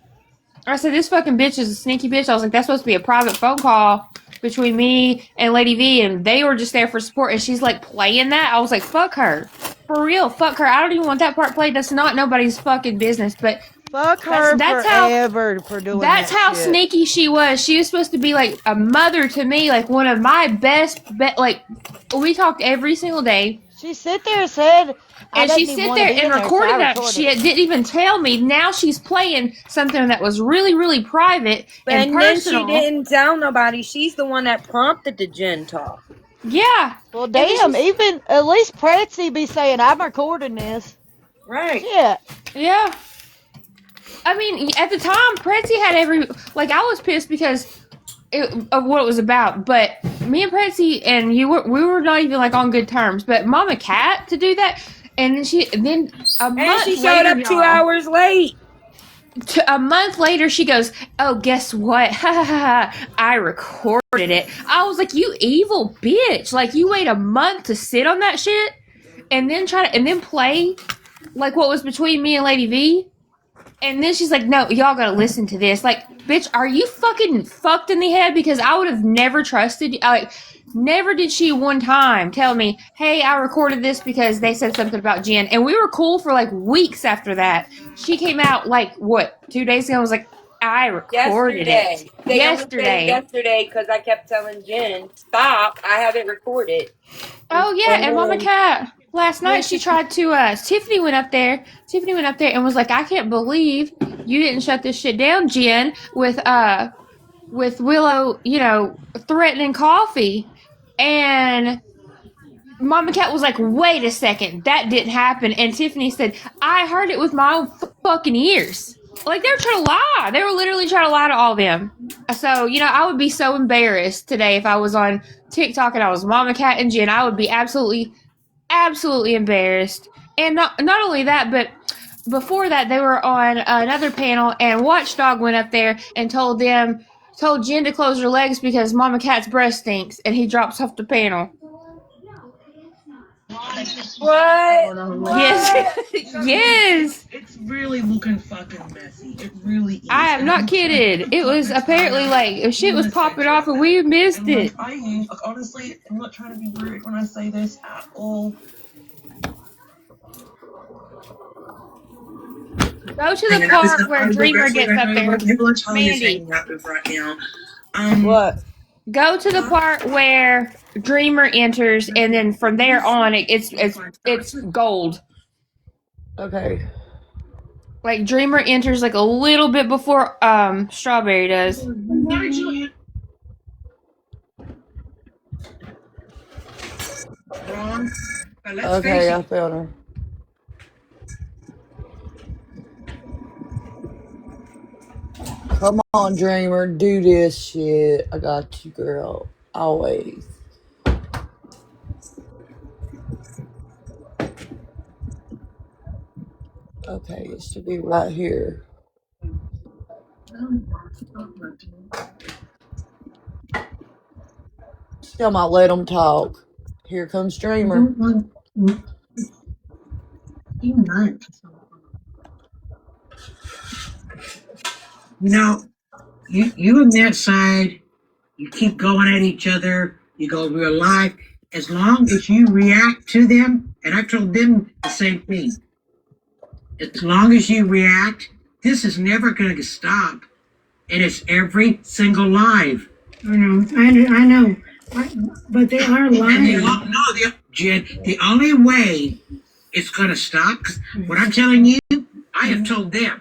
I said, this fucking bitch is a sneaky bitch. I was like, that's supposed to be a private phone call between me and Lady V, and they were just there for support, and she's like playing that. I was like, fuck her. For real, fuck her. I don't even want that part played. That's not nobody's fucking business, but fuck her that's forever for doing that's that how shit. sneaky she was. She was supposed to be like a mother to me, like one of my best, like, we talked every single day. She sit there and said, And she sit there and recorded that shit, didn't even tell me. Now she's playing something that was really, really private and personal. Then she didn't tell nobody. She's the one that prompted the Jen talk. Yeah. Well, damn, even at least Pretzi be saying, I'm recording this. Right. Shit. Yeah. I mean, at the time, Pretzi had I was pissed because of what it was about, but me and Pretzi and we were not even like on good terms, but Mama Cat to do that, and then a month And she later, showed up 2 hours late. A month later, she goes, oh, guess what? I recorded it. I was like, you evil bitch. Like, you wait a month to sit on that shit and then play like what was between me and Lady V. And then she's like, no, y'all gotta listen to this. Like, bitch, are you fucking fucked in the head? Because I would have never trusted you. Like, never did she one time tell me, hey, I recorded this because they said something about Jen. And we were cool for like weeks after that. She came out like, what, 2 days ago? I was like, I recorded it. Yesterday, because I kept telling Jen, stop, I have it recorded. Oh, yeah, and Mama Cat, last night she tried to, Tiffany went up there and was like, I can't believe you didn't shut this shit down, Jen, with Willow, threatening coffee. And Mama Cat was like, wait a second, that didn't happen. And Tiffany said, I heard it with my own fucking ears. like they were trying to lie. They were literally trying to lie to all of them. So, you know, I would be so embarrassed today if I was on TikTok and I was Mama Cat and Jen. I would be absolutely embarrassed. And not only that, but before that, they were on another panel, and Watchdog went up there and told Jen to close her legs because Mama Cat's breast stinks, and he drops off the panel. What? Yes. Yes. It's really looking fucking messy. It really is. I am not kidding. It was apparently like shit was popping off and we missed it. Honestly, I'm not trying to be weird when I say this at all. Go to the park where Dreamer gets up there. Mandy. Right now. What? Go to the part where Dreamer enters, and then from there on, it's gold. Okay. Like Dreamer enters like a little bit before Strawberry does. Okay, I found her. Come on, Dreamer, do this shit. I got you, girl. Always. Okay, it should be right here. Still might let them talk. Here comes Dreamer. No, you and that side, you keep going at each other, you go real live, as long as you react to them, and I told them the same thing. As long as you react, this is never going to stop. And it's every single live. I know. But they are lying. Jen, the only way it's going to stop, 'cause what I'm telling you, I have told them.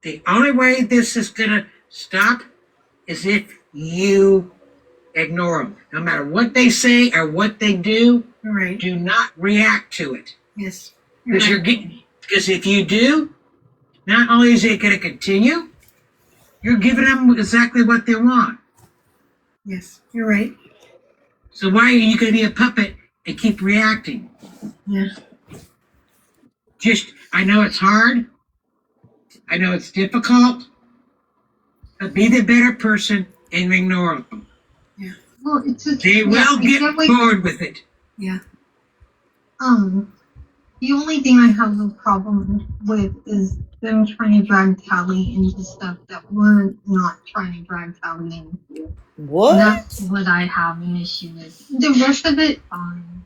The only way this is going to stop is if you ignore them. No matter what they say or what they do, Right. do not react to it. Yes. Because if you do, not only is it going to continue, you're giving them exactly what they want. Yes. You're right. So why are you going to be a puppet and keep reacting? Yeah. I know it's hard. I know it's difficult. But be the better person and ignore them. Yeah. Well, They will get bored with it. Yeah. The only thing I have a problem with is them trying to drag Tally into stuff that we're not trying to drag Tally into. What? That's what I have an issue with. The rest of it, fine.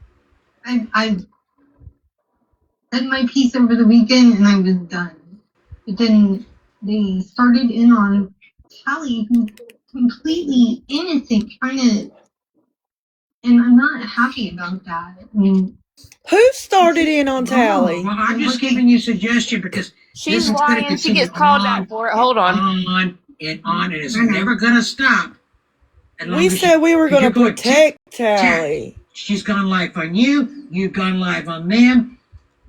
I said my piece over the weekend and I was done. But then they started in on Tally, who's completely innocent, trying to, and I'm not happy about that. I mean, who started in on Tally? Well, I'm just giving you a suggestion because She's lying. She gets called out for it. Hold on. On, and it's never going to stop. We said we were going to protect Tally. She's gone live on you. You've gone live on them.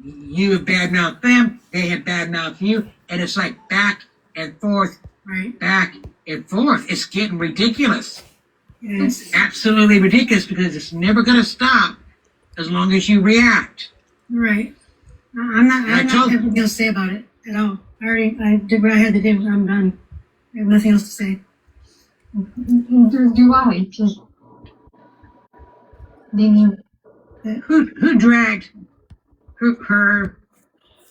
You have badmouthed them. They have badmouthed you. And it's like back and forth, Right. back and forth. It's getting ridiculous. Yes. It's absolutely ridiculous because it's never going to stop as long as you react. Right. I'm not having anything else to say about it at all. I did what I had to do. I'm done. I have nothing else to say. do I? Just, they need. Who dragged her?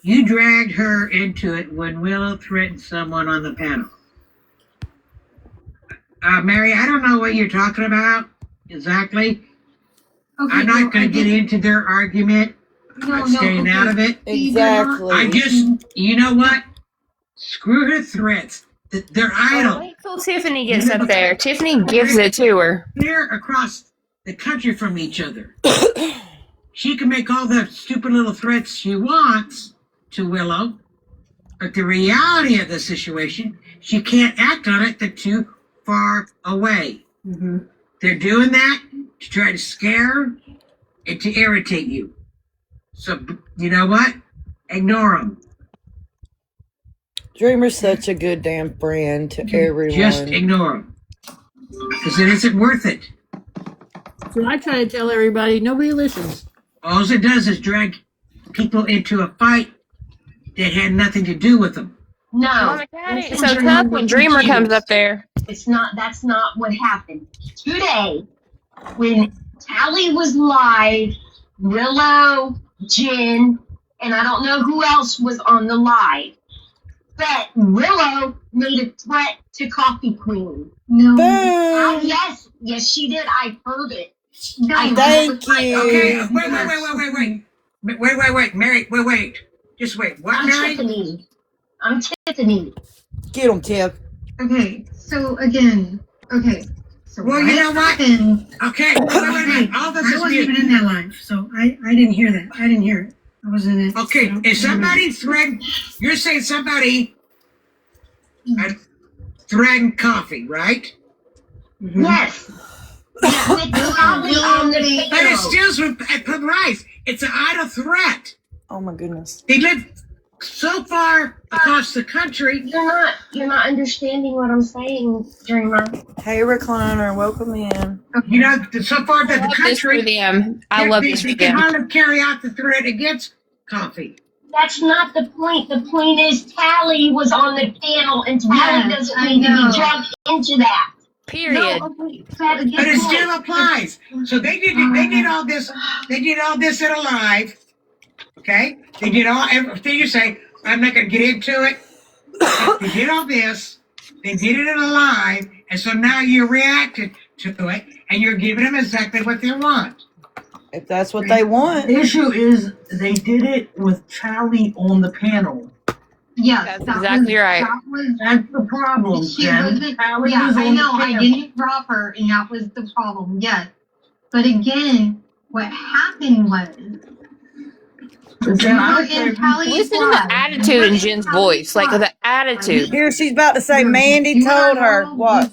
You dragged her into it when Willow threatened someone on the panel. Mary, I don't know what you're talking about exactly. Okay, I'm not going to get into their argument. I'm staying out of it. Exactly. I just, you know what? Screw her threats. They're idle. Wait till Tiffany gets up there. Tiffany gives it to her. They're across the country from each other. She can make all the stupid little threats she wants to Willow, but the reality of the situation, she can't act on it. They're too far away. Mm-hmm. They're doing that to try to scare and to irritate you. So, you know what? Ignore them. Dreamer's such a good damn friend to everyone. Just ignore him. Because it isn't worth it. So I try to tell everybody, nobody listens. All it does is drag people into a fight that had nothing to do with them. No. Mama It's so tough when Dreamer comes up there. That's not what happened. Today, when Tally was live, Willow, Jen, and I don't know who else was on the live, but Willow made a threat to Coffee Queen. No. Yes, she did. I heard it. No, Thank you. Okay, wait, Mary, wait. Just wait. What, Mary? I'm Tiffany. Get him, Tiff. Okay, so again, so well, you know what? Okay, wait. All this I is wasn't even in that live, so I didn't hear that. I didn't hear it. I wasn't in it. Okay, so if somebody threatened, you're saying somebody threatened Coffee, right? Mm-hmm. Yes. With Tally on the video. But it still surprise. It's an idle threat. Oh my goodness. They live so far across the country. You're not understanding what I'm saying, Dreamer. Hey, Recliner, welcome in. You know, so far that the This for country, them. I love this they for can them. hardly carry out the threat against Coffee. That's not the point. The point is Tally was on the panel, and Tally doesn't need to be dragged into that. Period. No, But it still applies. So they did all this. They did all this in a live. Okay, they did everything you say. I'm not going to get into it. They did all this. They did it in a live, and so now you reacted to it, and you're giving them exactly what they want. If that's what they want. The issue is they did it with Tally on the panel. Yeah, That's exactly right. That's the problem. I know. I didn't drop her, and that was the problem. Yes, but again, what happened was. Listen to the attitude in Jen's voice, like the attitude. Here she's about to say, Mandy told her what?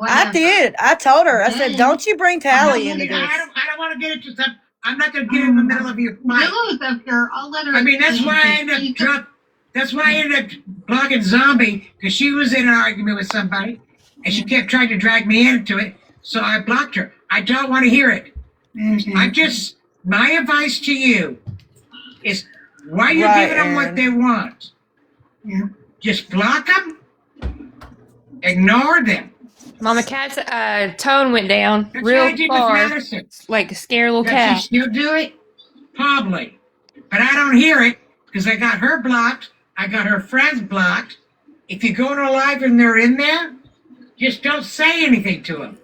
I did. I told her. I said, don't you bring Tally into this. I don't want to get into something. I'm not going to get in the middle of your fight. Willow's up here. I'll let her. I mean, that's why I ended up blogging Zombie, because she was in an argument with somebody, and she kept trying to drag me into it, so I blocked her. I don't want to hear it. My advice to you is, why you giving them what they want? Yeah. Just block them, ignore them. Mama Cat's tone went down That's what I real did with far, Madison. like a scary little Does cat. she still do it? Probably. But I don't hear it, because I got her blocked. I got her friends blocked. If you go to a live and they're in there, just don't say anything to them.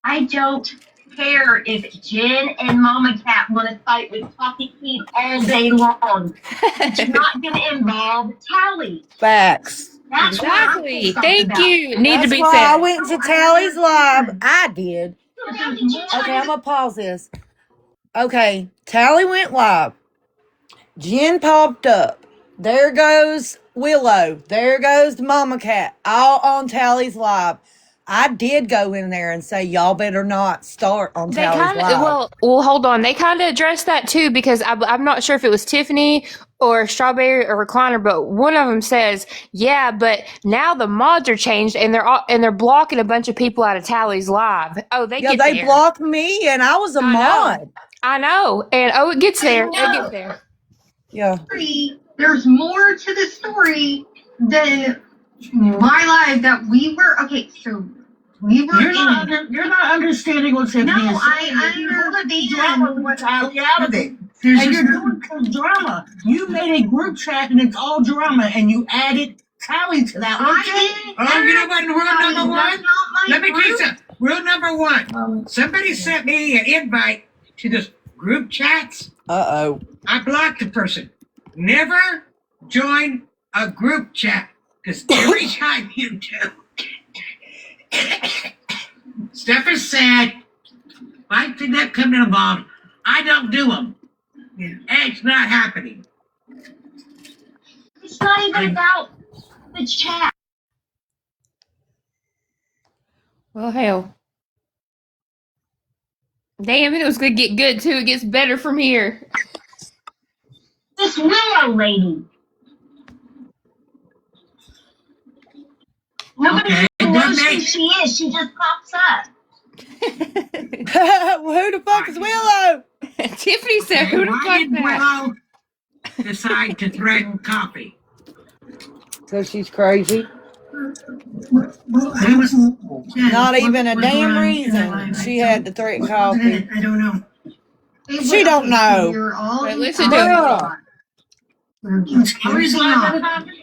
I don't care if Jen and Mama Cat want to fight with Coffee Queen all day long. It's not going to involve Tally. Facts. That's Exactly. what I'm Thank about. you. Need to That's be why said. I went to Tally's live. I did. Now, did you tell Okay, her I'm going to pause this. Okay, Tally went live. Jen popped up. There goes Willow. There goes Mama Cat. All on Tally's live. I did go in there and say, y'all better not start on They Tally's kind live. of hold on. They kind of addressed that too, because I'm not sure if it was Tiffany or Strawberry or Recliner, but one of them says, "Yeah, but now the mods are changed and they're blocking a bunch of people out of Tally's live." Oh, they blocked me, and I was a mod. I know, and it gets there. It gets there. Yeah. There's more to the story than my life that we were. Okay, so we were. You're not understanding what's happening. No, I understand. Drama with Tally out of it. And you're doing some drama. You made a group chat and it's all drama, and you added Tally to that one. You know what? Rule number one. Let me tell you something. Rule number one. Somebody sent me an invite to this group chats. Uh-oh. I blocked the person. Never join a group chat, because every time you do, stuff is said. I think that come involved. I don't do them. Yeah. It's not happening. It's not even about the chat. Well, hell. Damn, it was going to get good, too. It gets better from here. This Willow lady. Nobody Okay, even that knows who makes- she is. She just pops up. Well, who the fuck is Willow? Tiffany said, "Who the Why fuck did that?" Willow decide to threaten Coffee? Because she's crazy. I wasn't. Not even a What damn went on in reason my life? she had to threaten What was in Coffee. it? I don't know. She don't know. We were all Wait, in listen Tally's to life. We were just Tally's finishing life off. that happened?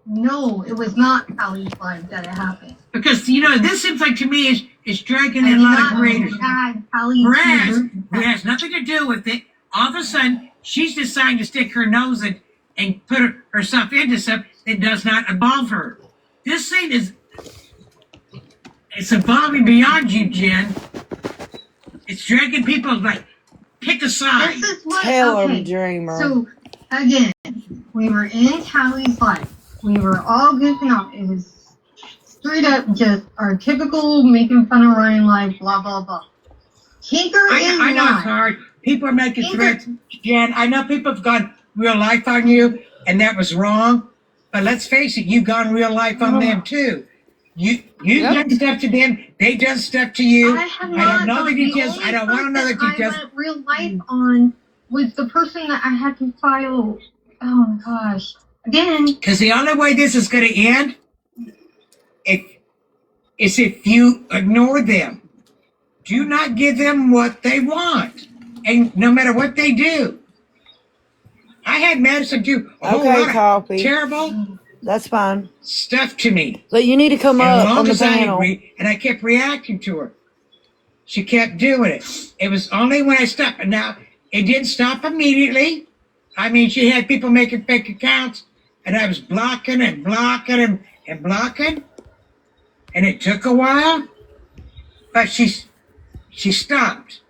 No, it was not Tally's life that it happened. Because, this seems like to me is dragging I in a did lot of not creators. tag Tally's Whereas, number. it has nothing to do with it. All of a sudden, she's deciding to stick her nose in and put herself into something that does not involve her. This thing it's evolving beyond you, Jen. It's dragging people like, pick a side. This is what, Tell okay. him, Dreamer. So, again, we were in Tally's life. We were all goofing off. It was straight up just our typical making fun of Ryan life, blah, blah, blah. Tinker is I know not. it's hard. People are making Tinker- threats. Jen, I know people have gone real life on you, and that was wrong. But let's face it, you've gone real life on them too. You've done stuff to them. They done stuff to you. I have I not. don't know the The details. only I don't want to know the person details. I went real life on was the person that I had to file. Oh my gosh! Again, Because the only way this is going to end is if you ignore them. Do not give them what they want, and no matter what they do. I had Madison do a whole Okay, lot of Coffee. terrible That's fine. stuff to me. But you need to come And as up long on the as I panel. agree, and I kept reacting to her. She kept doing it. It was only when I stopped. And now, it didn't stop immediately. I mean, she had people making fake accounts, and I was blocking and blocking and blocking. And it took a while, but she stopped.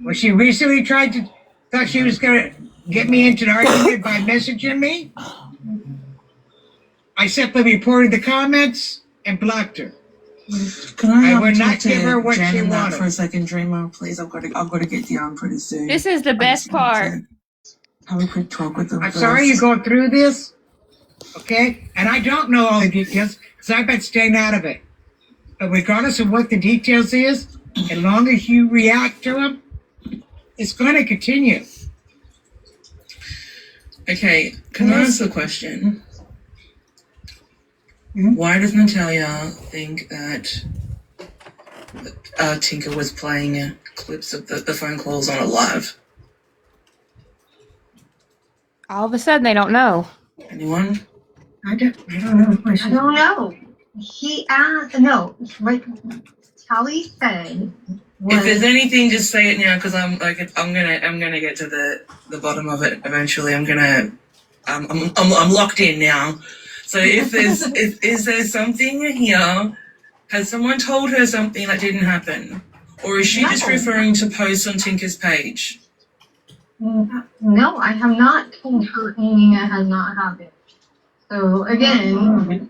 When she recently thought she was going to get me into an argument by messaging me, I simply reported the comments and blocked her. Can I, I would talk not give her what Jen she and that wanted. for a second, Dreamer? Please, I've got to get down pretty soon. This is the best part. Have a quick talk with them. I'm first. sorry you're going through this, okay? And I don't know all the details because I've been staying out of it. But regardless of what the details is, as long as you react to them, it's going to continue. Okay, can I ask a question? Why does Natalia think that Tinker was playing clips of the phone calls on a live? All of a sudden, they don't know. Anyone? I don't know. I don't know. He asked. No, like Tally said. If there's anything, just say it now, because I'm gonna get to the bottom of it eventually. I'm locked in now. So if is there something here? Has someone told her something that didn't happen, or is she just referring to posts on Tinker's page? No, I have not told her anything that has not happened. So again,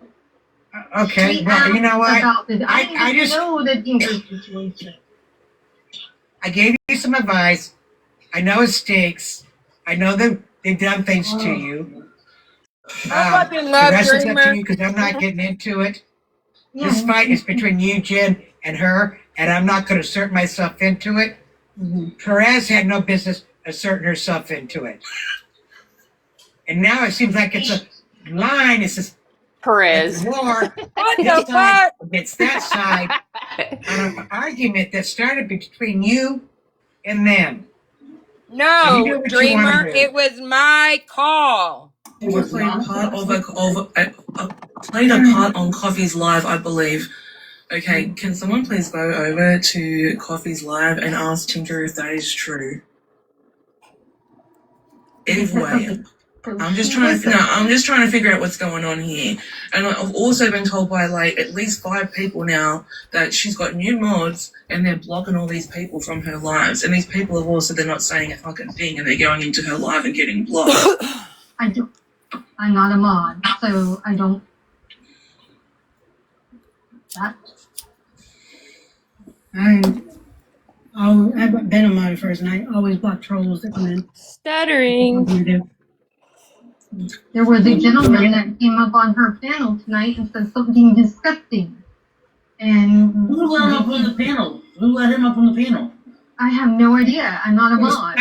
Okay, she well, you know what? asked about I didn't just know the Tinker situation. I gave you some advice. I know it stinks. I know that they've done things to you. I fucking The love rest is up Dreamer. to you because I'm not getting into it. Yeah. This fight is between you, Jen, and her, and I'm not going to assert myself into it. Perez had no business asserting herself into it. And now it seems like it's a line. It's this Perez. war What this the side fuck? against that side on an argument that started between you and them. You do No, what you wanna Dreamer, do. it was my call. It was played part played a part on Coffee's live, I believe. Okay, can someone please go over to Coffee's live and ask Tinker if that is true? Either way, I'm just trying to figure out what's going on here. And I've also been told by like at least 5 people now that she's got new mods and they're blocking all these people from her lives. And these people have also they're not saying a fucking thing and they're going into her live and getting blocked. I'm not a mod, so I don't. That. Oh, I've been on mine first, and I always block trolls that come in. Stuttering. There was a gentleman that came up on her panel tonight and said something disgusting. And Who let him up on the panel? Who let him up on the panel? I have no idea. I'm not a mod.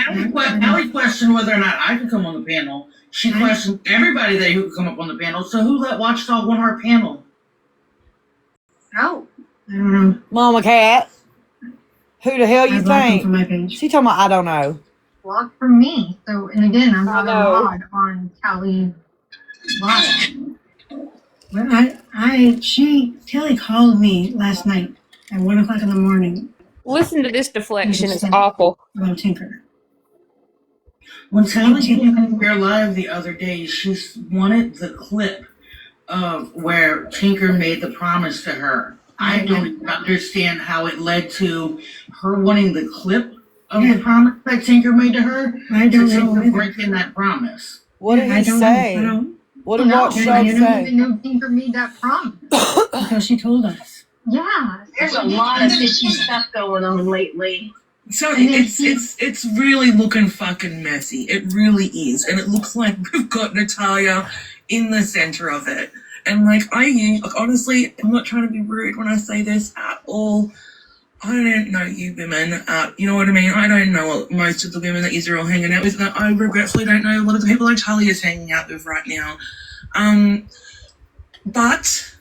Allie questioned whether or not I could come on the panel. She questioned everybody that who could come up on the panel. So who let Watchdog on our panel? Oh. I don't know. Mama Cat. Who the hell you I blocked him think? from my page. She talking about I don't know. Blocked from me. So, and again, I'm not a mod on Tally Live. Well, Kelly called me last night at 1 o'clock in the morning. Listen to this deflection. It's awful. About Tinker. When Tally came in here live the other day, she wanted the clip of where Tinker made the promise to her. I don't understand how it led to her wanting the clip of the promise that Tinker made to her. I don't know. Tinker breaking that promise. What did he say? What did Watchdog say? I didn't even know Tinker made that promise. Because she told us. Yeah. There's a lot of fishy stuff going on lately. So it's really looking fucking messy. It really is. And it looks like we've got Natalia in the center of it. And honestly, I'm not trying to be rude when I say this at all. I don't know you women. You know what I mean? I don't know most of the women that you're all hanging out with. I regretfully don't know a lot of the people that Talia's hanging out with right now. But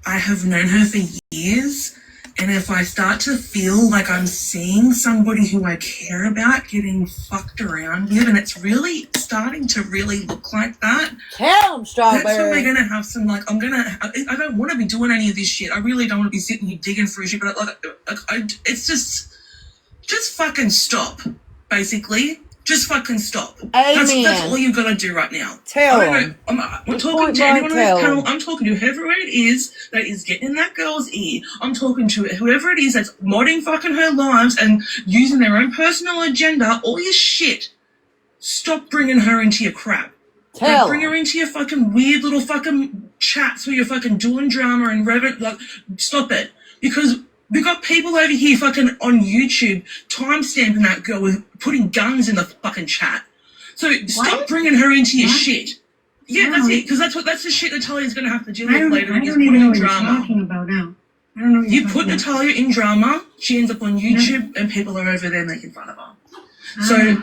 I have known her for years. And if I start to feel like I'm seeing somebody who I care about getting fucked around with, and it's really starting to really look like that, tell them, Strawberry. That's when we're going to have some, I don't want to be doing any of this shit. I really don't want to be sitting here digging through shit, but it's just fucking stop, basically. Just fucking stop. Amen. That's all you've got to do right now. Tell them. I'm talking to anyone on this panel. I'm talking to whoever it is that is getting in that girl's ear. I'm talking to whoever it is that's modding fucking her lives and using their own personal agenda. All your shit. Stop bringing her into your crap. Bring her into your fucking weird little fucking chats where you're fucking doing drama and stop it. Because we got people over here fucking on YouTube time-stamping that girl with putting guns in the fucking chat. So stop bringing her into your shit. Yeah, that's it. Because that's the shit Natalia's going to have to deal with later. I don't even know what you're talking about now. I don't know what you put Natalia in drama, she ends up on YouTube, and people are over there making fun of her. So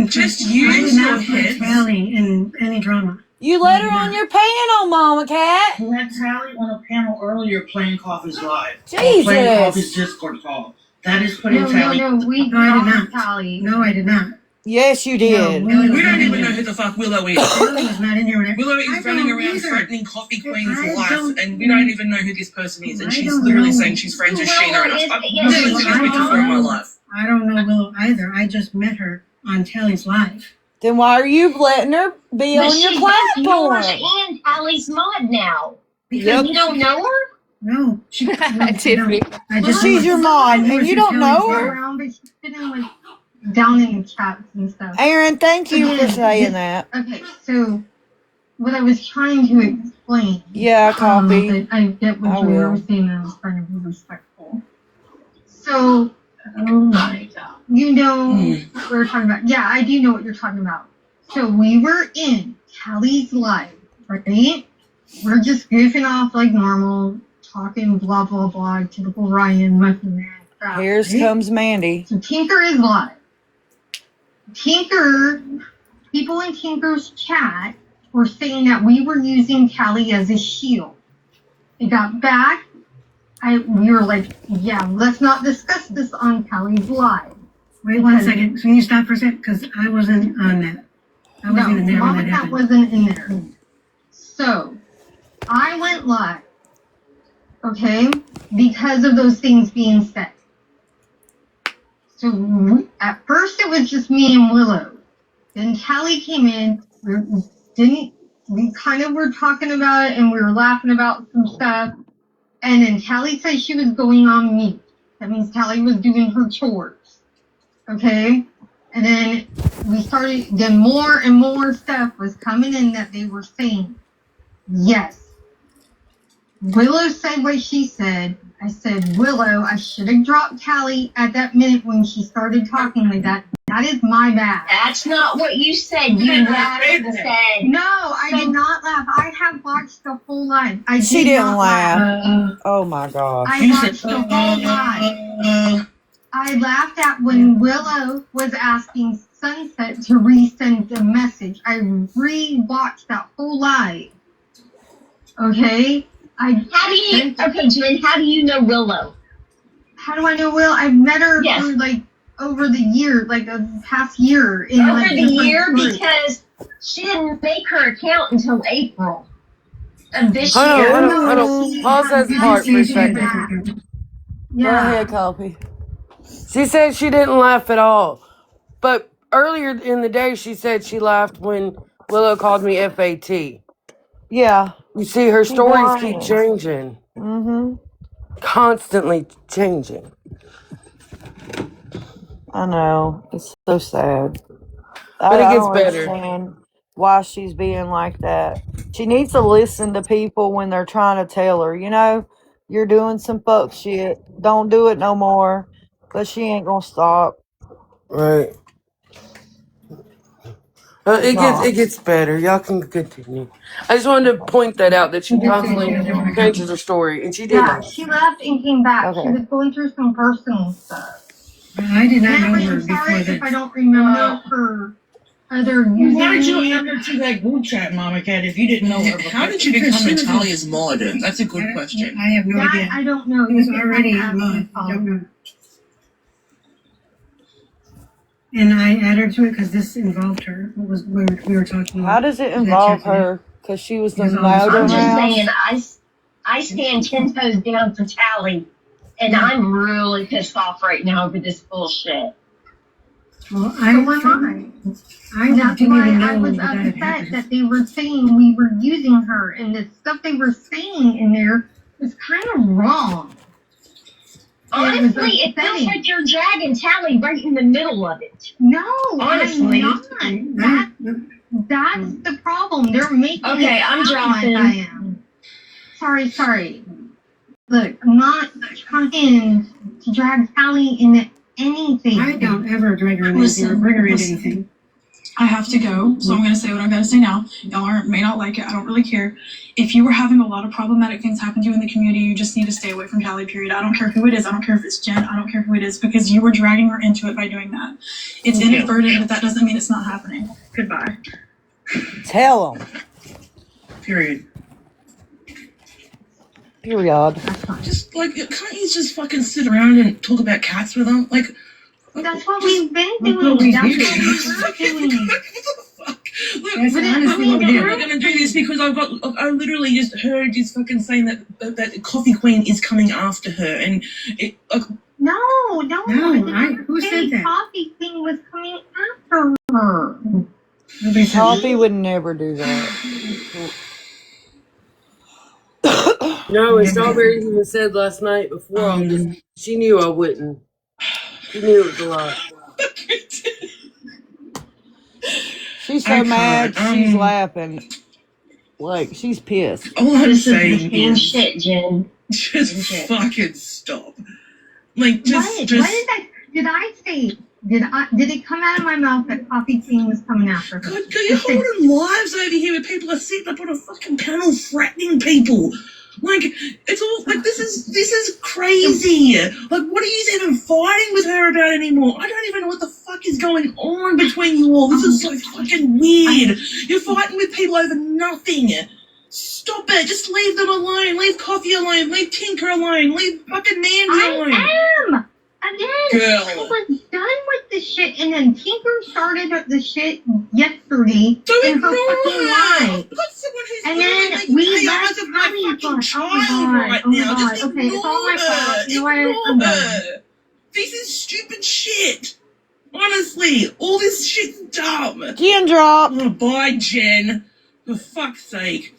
just use your head. Tally in any drama. You let her on your panel, Mama Cat. Who had Tally on a panel earlier playing Coffee's Live. Jesus. Playing Coffee's Discord call. That is putting Tally. No, I did not. Tally. No, I did not. Yes, you did. No, we don't even know who the fuck Willow is. Willow was not in here. Willow is running around threatening Coffee Queen's life, and we don't even know who this person is. And she's literally saying she's friends with Sheena, and I've never seen this bitch before in my life. I don't know Willow either. I just met her on Tally's Live. Then why are you letting her be on your platform? Yours and Allie's mod now. Because you don't know her? No. Tiffany. She's your mod, and you don't know her? Down in the chats and stuff. Aaron, thank you for saying that. Okay, so what I was trying to explain. Yeah, copy. I get what you were saying, and I was trying to be respectful. So, oh my God. You know what we're talking about. Yeah, I do know what you're talking about. So we were in Tally's Live, right? We're just goofing off like normal, talking blah, blah, blah, typical Ryan, mucking that crap. Here comes Mandy. So Tinker is live. People in Tinker's chat were saying that we were using Tally as a shield. It got back. We were like, yeah, let's not discuss this on Tally's Live. Wait 1 second. Can you stop for a second? Because I wasn't on that. I wasn't even there when that happened. Wasn't in there. So, I went live, okay, because of those things being said. So, at first it was just me and Willow. Then Tally came in. We kind of were talking about it, and we were laughing about some stuff. And then Tally said she was going on mute. That means Tally was doing her chores. Okay? And then then more and more stuff was coming in that they were saying. Yes. Willow said what she said. I said, Willow, I should have dropped Callie at that minute when she started talking like that. That is my bad. That's not what you said. You laughed and said. No, I did not laugh. I have watched the whole live. She didn't laugh. Oh my gosh. I watched the whole live. I laughed at when Willow was asking Sunset to resend the message. I re-watched that whole live. Okay? Okay, Jen, how do you know Willow? How do I know Willow? I've met her Yes. for like over the year, like a past year. In Over like the year because she didn't make her account until April of this year. Hold on. Pause that part for a second. Go ahead, Coffee. She said she didn't laugh at all. But earlier in the day, she said she laughed when Willow called me FAT. Yeah. You see, her stories lying. keep changing. Mm-hmm. Constantly changing. I know. It's so sad. But it I gets don't better. understand why she's being like that. She needs to listen to people when they're trying to tell her, you know, you're doing some fuck shit. Don't do it no more. But she ain't gonna stop. Right. It gets better. Y'all can continue. I just wanted to point that out, that she constantly changes her story, and she did. Yeah, she left and came back. Okay. She was going through some personal stuff. I did not know And her I'm sorry before if I that. don't remember her other username. Why did you add her to that group chat, Mama Cat, if you didn't know her before? How did you become Natalia's mod? That's a good question. I have no That idea. I don't know. It was You can already ask mine. my I phone. don't know. And I added her to it because this involved her. What was we were talking about? How does it involve her? Because she was the motor I'm just house. saying, I stand 10 toes down for Tally, and I'm really pissed off right now over this bullshit. Well, So am I. I That's didn't why even I know was that had upset happened. that they were saying we were using her, and the stuff they were saying in there was kind of wrong. Honestly, it feels like you're dragging Tally right in the middle of it. No, Honestly. I'm not. That's the problem. They're making Okay, it I'm sound like dropping. I am. Sorry. Look, I'm not trying to drag Tally into anything. I don't ever drag her in anything or bring her into anything. I have to go, so I'm going to say what I'm going to say now. Y'all may not like it. I don't really care. If you were having a lot of problematic things happen to you in the community, you just need to stay away from Callie, period. I don't care who it is. I don't care if it's Jen. I don't care who it is, because you were dragging her into it by doing that. It's inadvertent, but that doesn't mean it's not happening. Goodbye. Tell them. Period. Period. Just, like, can't you just fucking sit around and talk about cats with them? Like, That's what we've been That's doing. what we That's do. what we're doing. Look, That's I'm honestly what we do. not gonna do this because I literally just heard you fucking saying that Coffee Queen is coming after her, and it like, No, who said that? Coffee King was coming after her. Nobody said Coffee would never do that. No, and Strawberry even said last night before she knew I wouldn't. She knew it was a lot. She's so mad, she's laughing. Like, she's pissed. all I'm This is the saying same is shit, Jen. just fucking stop. Like, What did I say? Did it come out of my mouth that Coffee King was coming after her? God, you're holding lives over here where people are sitting up on a fucking panel threatening people. Like, it's all, like, this is crazy. Like, what are you even fighting with her about anymore? I don't even know what the fuck is going on between you all. This is so fucking weird. You're fighting with people over nothing. Stop it. Just leave them alone. Leave Coffee alone. Leave Tinker alone. Leave fucking Mandy alone. I am! Again, Girl. I was done with the shit, and then Tinker started the shit yesterday So in her ignore fucking her. life. I've got someone who's And literally then making we chaos left of my Callie fucking for- child right oh my now. God. Just Okay, it's all my ignore fault. her. You know what? I'm Ignore done. her. This is stupid shit. Honestly, all this shit's dumb. Jen drop. Oh, bye, Jen. For fuck's sake.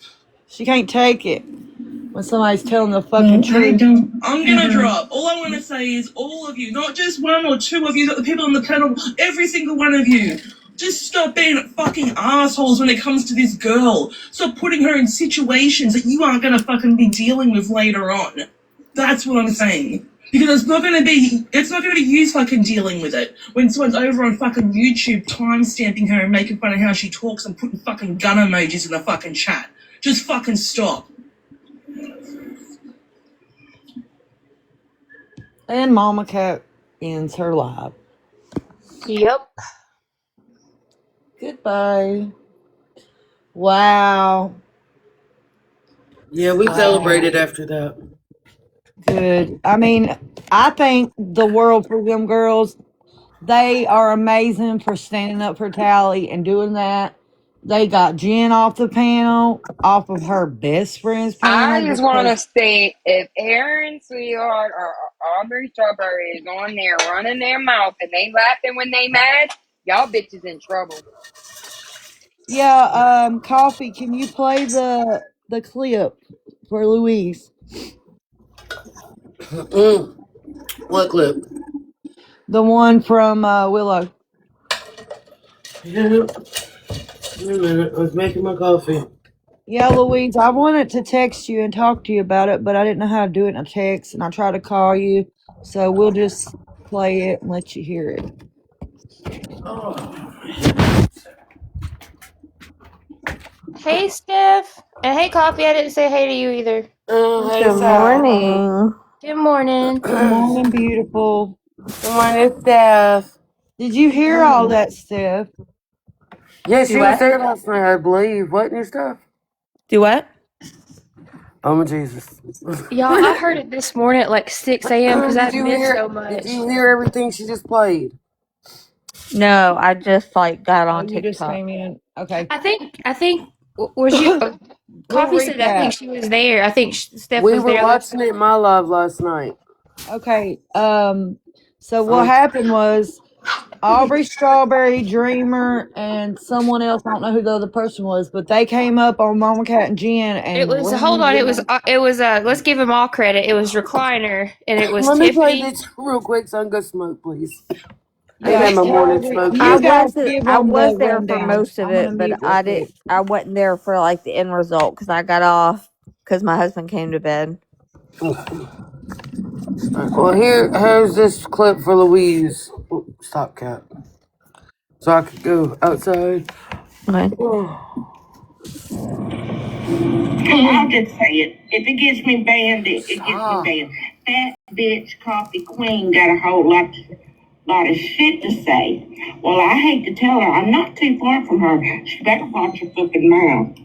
She can't take it when somebody's telling the fucking truth. I'm gonna drop. All I want to say is all of you, not just one or two of you, the people on the panel, every single one of you, just stop being fucking assholes when it comes to this girl. Stop putting her in situations that you aren't gonna fucking be dealing with later on. That's what I'm saying. Because it's not going to be you fucking dealing with it when someone's over on fucking YouTube time-stamping her and making fun of how she talks and putting fucking gun emojis in the fucking chat. Just fucking stop. And Mama Cat ends her live. Yep. Goodbye. Wow. Yeah, we celebrated after that. Good. I mean, I thank the world for them girls. They are amazing for standing up for Tally and doing that. They got Jen off the panel, off of her best friend's panel. I just want to say, if Aaron Sweetheart or Aubrey Strawberry is on there running their mouth and they laughing when they mad, y'all bitches in trouble. Yeah, Coffee, can you play the clip for Louise? What clip? The one from Willow. Yeah. Wait a minute, I was making my coffee. Yeah, Louise, I wanted to text you and talk to you about it, but I didn't know how to do it in a text, and I tried to call you, so we'll just play it and let you hear it. Hey, Steph. And hey, Coffee. I didn't say hey to you either. Hey, Good morning. Good morning. Good morning, beautiful. Good morning, Steph. Did you hear all that, Steph? Yeah, she Do was what? there last night, I believe. Wasn't you, Steph? Do what? Oh, my Jesus. Y'all, I heard it this morning at like 6 a.m. because I missed so much. Did you hear everything she just played? No, I just got on You just TikTok. came in. Okay. I think was you? Coffee said I think recap. she was there. I think Steph We was were there. watching it in my live last night. Okay. So what happened was Aubrey Strawberry, Dreamer, and someone else. I don't know who the other person was, but they came up on Mama Cat and Jen, and It was hold on. It was let's give them all credit. It was Recliner and it was Let me play Tiffany. this real quick so I can go smoke, please. Yeah, I had my morning smoke. you guys give I them was the there for rundown. most of I'm gonna it, but mute real quick. I wasn't there for like the end result because I got off because my husband came to bed. Well, here's this clip for Louise. Ooh, stop, cat. So I could go outside. Okay. I'll just say it. If it gets me banned, it gets me banned. That bitch Coffee Queen got a whole lot of shit to say. Well, I hate to tell her, I'm not too far from her. She better watch her fucking mouth.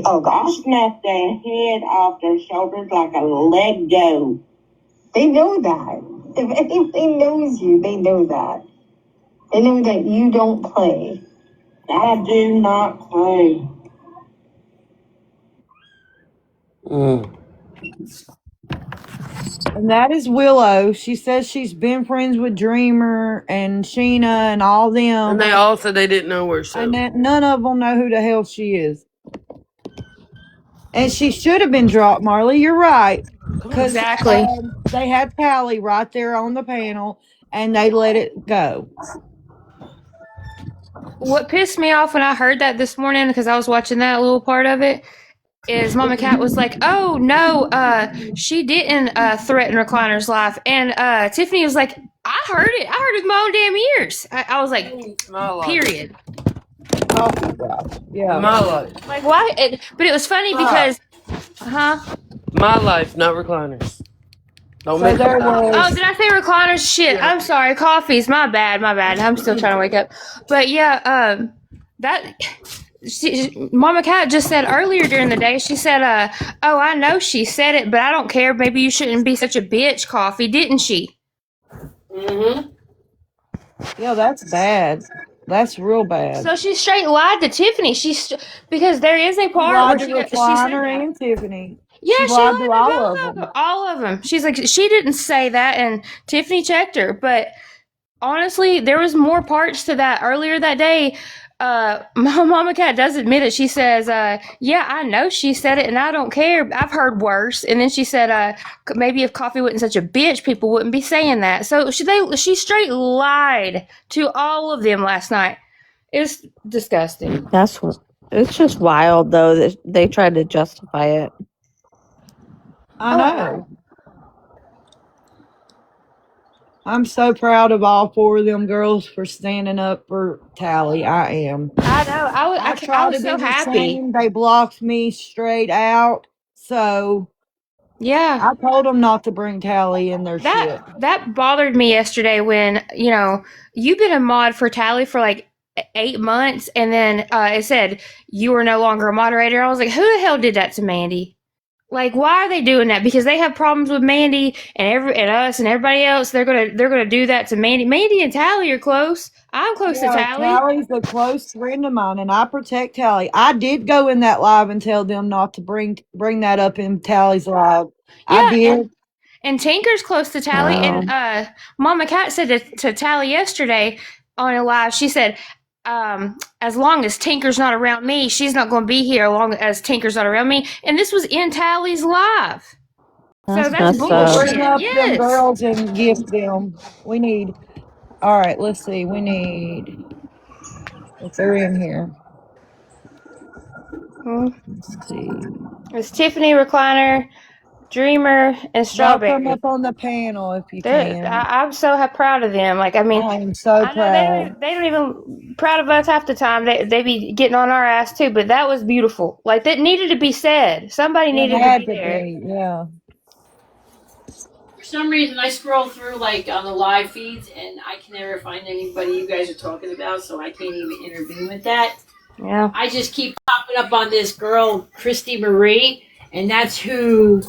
Oh gosh, snapped their head off their shoulders like a Lego. They know that. If anything knows you, they know that. They know that you don't play. I do not play. And that is Willow. She says she's been friends with Dreamer and Sheena and all them. And they all said they didn't know her, so. And that none of them know who the hell she is. And she should have been dropped, Marley. You're right. Because Exactly. they had Pally right there on the panel, and they let it go. What pissed me off when I heard that this morning, because I was watching that little part of it, is Mama Cat was like, "Oh no, she didn't threaten Recliner's life," and Tiffany was like, "I heard it. I heard it with my own damn ears." I was like, "Period." Oh my God. Yeah. My life. Like why? But it was funny because, My life, not Recliners. Don't So make there it was. Oh, did I say Recliners? Shit, I'm sorry. Coffees, my bad. I'm still trying to wake up. But yeah, Mama Cat just said earlier during the day, she said, oh, I know she said it, but I don't care. Maybe you shouldn't be such a bitch, Coffee, didn't she? Mm-hmm. Yeah, that's bad. That's real bad. So she straight lied to Tiffany. Because there is a part lied where to she said Recliner that. and Tiffany. Yeah, she lied to all of them. All of them. She's like, she didn't say that, and Tiffany checked her. But honestly, there was more parts to that earlier that day. Mama Cat does admit it. She says, yeah, I know she said it, and I don't care. I've heard worse. And then she said, maybe if Coffee wasn't such a bitch, people wouldn't be saying that. So she straight lied to all of them last night. It was disgusting. It's just wild though that they tried to justify it. I know. I'm so proud of all 4 of them girls for standing up for Tally. I am. I know. I tried was to do so the happy. same. They blocked me straight out. So Yeah. I told them not to bring Tally in their shit. That bothered me yesterday when, you've been a mod for Tally for like 8 months, and then it said you were no longer a moderator. I was like, who the hell did that to Mandy? Like, why are they doing that? Because they have problems with Mandy and us and everybody else. They're gonna do that to Mandy. Mandy and Tally are close. I'm close to Tally. Tally's a close friend of mine, and I protect Tally. I did go in that live and tell them not to bring that up in Tally's live. I did. And Tinker's close to Tally. And Mama Cat said to Tally yesterday on a live, she said, as long as Tinker's not around me, she's not going to be here as long as Tinker's not around me. And this was in Tally's live. So that's bullshit. Bring up them girls and gift them. We need. All right, let's see. We need. If they're in here. Let's see. It's Tiffany Recliner, Dreamer, and Strawberry. Come up on the panel if you can. I'm so proud of them. Like, I mean, I'm so proud. They don't even proud of us half the time. They be getting on our ass too. But that was beautiful. Like, that needed to be said. Somebody needed to be there. Yeah. For some reason, I scroll through like on the live feeds, and I can never find anybody you guys are talking about, so I can't even intervene with that. Yeah. I just keep popping up on this girl, Christy Marie, and that's who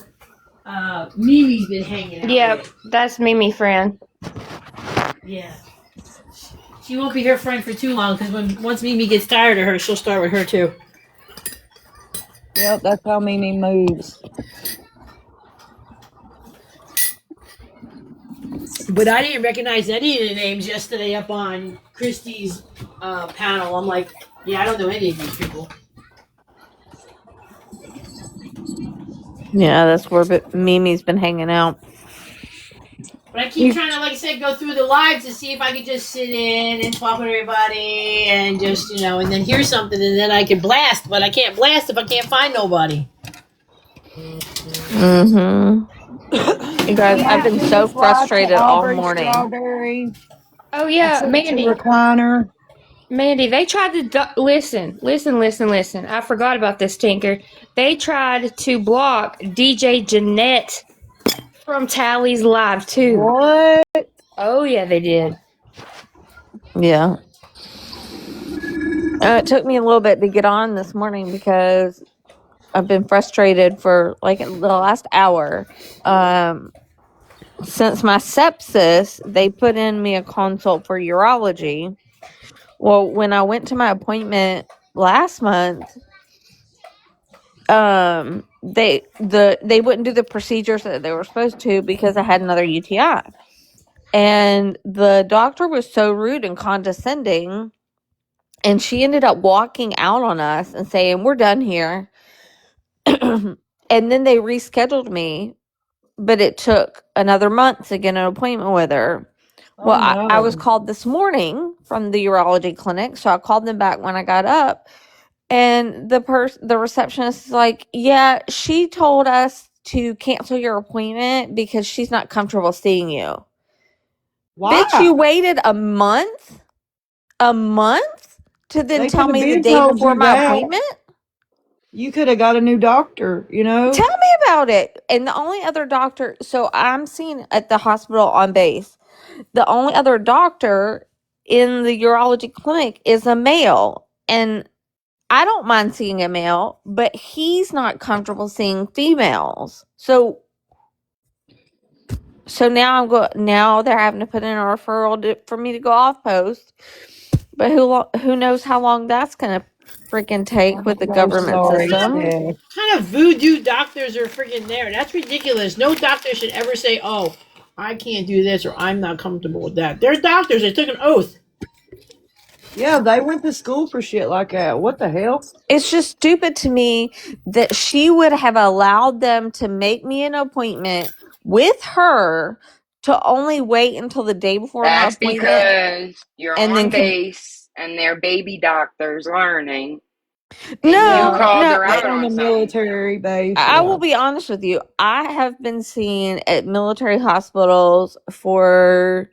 Mimi's been hanging out with. That's Mimi friend. Yeah. She won't be her friend for too long, because once Mimi gets tired of her, she'll start with her too. Yep, that's how Mimi moves. But I didn't recognize any of the names yesterday up on Christy's panel. I'm like, yeah, I don't know any of these people. Yeah, that's where Mimi's been hanging out. But I keep trying to, like I said, go through the lives to see if I could just sit in and talk with everybody and just, and then hear something, and then I can blast. But I can't blast if I can't find nobody. You guys, I've been so frustrated all morning. Oh yeah, Mandy. Recliner. Mandy, they tried to listen. I forgot about this, Tinker. They tried to block DJ Jeanette from Tally's live too. What? Oh yeah, they did. Yeah. It took me a little bit to get on this morning because I've been frustrated for like the last hour. Since my sepsis, they put in me a consult for urology. Well, when I went to my appointment last month, they wouldn't do the procedures that they were supposed to because I had another UTI. And the doctor was so rude and condescending, and she ended up walking out on us and saying, "We're done here." And then they rescheduled me, but it took another month to get an appointment with her. Well, I was called this morning from the urology clinic, so I called them back when I got up, and the receptionist is like, "Yeah, she told us to cancel your appointment because she's not comfortable seeing you." Wow. Bitch, you waited a month to then tell me the day before my appointment? You could have got a new doctor, Tell me about it. And the only other doctor, so I'm seeing at the hospital on base, the only other doctor in the urology clinic is a male. And I don't mind seeing a male, but he's not comfortable seeing females. So now they're having to put in a referral for me to go off post. But who knows how long that's going to freaking take with the government system. What kind of voodoo doctors are freaking there? That's ridiculous. No doctor should ever say, "Oh, I can't do this," or "I'm not comfortable with that." There's doctors that took an oath. Yeah, they went to school for shit like that. What the hell? It's just stupid to me that she would have allowed them to make me an appointment with her to only wait until the day before my appointment. That's because you're on base and their baby doctor's learning, and you No, called no. her Right out on the on something. military base. I Yeah. will be honest with you. I have been seen at military hospitals for,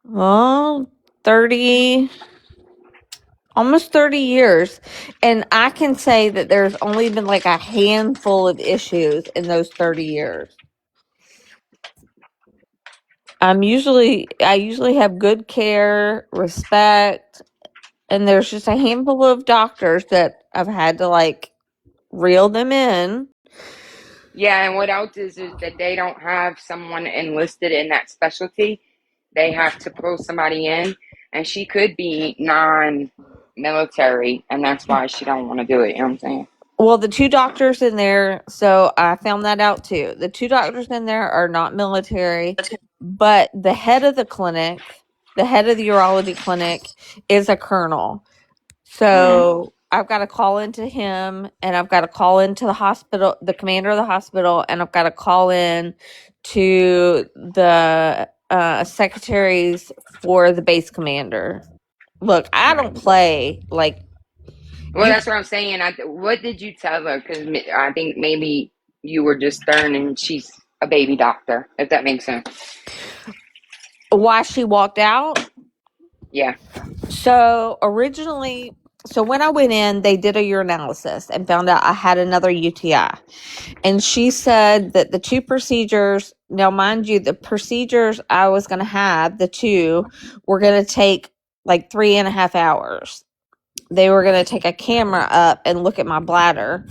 well, 30, almost 30 years. And I can say that there's only been like a handful of issues in those 30 years. I usually have good care, respect, and there's just a handful of doctors that I've had to like reel them in. Yeah, and what else is that they don't have someone enlisted in that specialty. They have to pull somebody in, and she could be non-military, and that's why she don't want to do it. You know what I'm saying? Well, the two doctors in there, so I found that out too. The two doctors in there are not military, but the head of the clinic, the head of the urology clinic, is a colonel. So I've got to call into him, and I've got to call into the hospital, the commander of the hospital, and I've got to call in to the secretaries for the base commander. Look, I don't play like Well, you. that's what I'm saying. What did you tell her? Because I think maybe you were just stern, and she's a baby doctor. If that makes sense. Why she walked out? Yeah. So originally, so when I went in, they did a urinalysis and found out I had another UTI. And she said that the two procedures, now mind you, the procedures I was going to have, the two, were going to take like 3.5 hours. They were going to take a camera up and look at my bladder.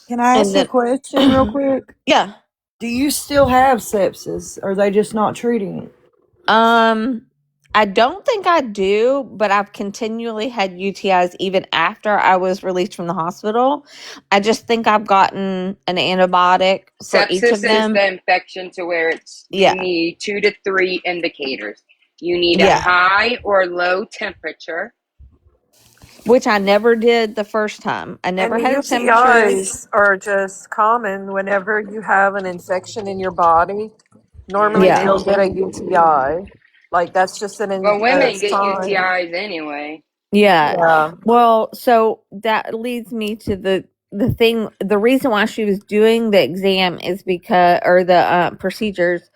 Can I ask And you a then, question real quick? yeah. Do you still have sepsis? Or are they just not treating it? I don't think I do, but I've continually had UTIs even after I was released from the hospital. I just think I've gotten an antibiotic for each of Sepsis is them. the infection to where you Yeah. need 2 to 3 indicators. You need a Yeah. high or low temperature. Which I never did the first time. I And never the had a temperature. UTIs are just common whenever you have an infection in your body. Normally Yeah. you'll get a UTI. Like that's just Well, a women get sign. UTIs anyway. Yeah. Yeah. Well, so that leads me to the reason why she was doing the exam is because, or the procedures,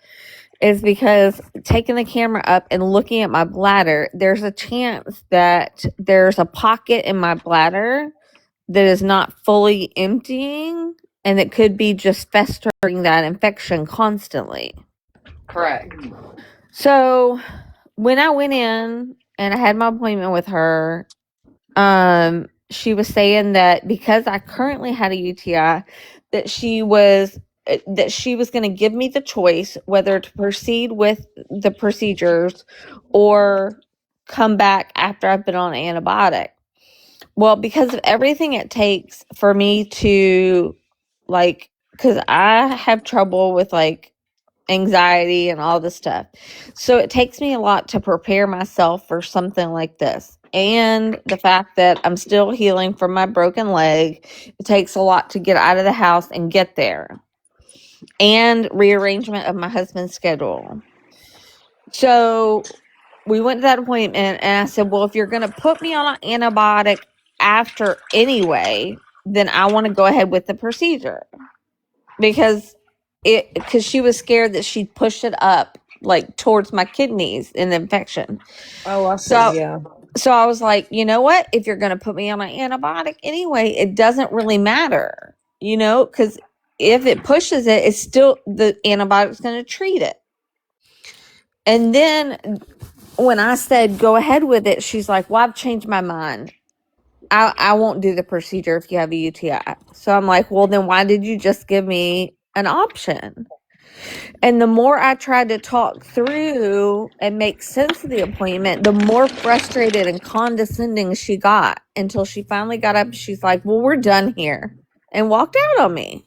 is because taking the camera up and looking at my bladder, there's a chance that there's a pocket in my bladder that is not fully emptying, and it could be just festering that infection constantly. Correct. So when I went in and I had my appointment with her, she was saying that because I currently had a UTI, that she was going to give me the choice whether to proceed with the procedures or come back after I've been on an antibiotic. Well, because of everything it takes for me to, like, because I have trouble with like anxiety and all this stuff. So it takes me a lot to prepare myself for something like this. And the fact that I'm still healing from my broken leg, it takes a lot to get out of the house and get there. And rearrangement of my husband's schedule. So we went to that appointment and I said, well, if you're going to put me on an antibiotic after anyway, then I want to go ahead with the procedure. Because she was scared that she'd push it up like towards my kidneys in the infection. Oh, I see. So Yeah. so I was like, you know what? If you're going to put me on an antibiotic anyway, it doesn't really matter, because if it pushes it, it's still the antibiotic's going to treat it. And then when I said go ahead with it, she's like, well, I've changed my mind. I won't do the procedure if you have a UTI. So I'm like, well, then why did you just give me an option? And the more I tried to talk through and make sense of the appointment, the more frustrated and condescending she got until she finally got up. She's like, well, we're done here, and walked out on me.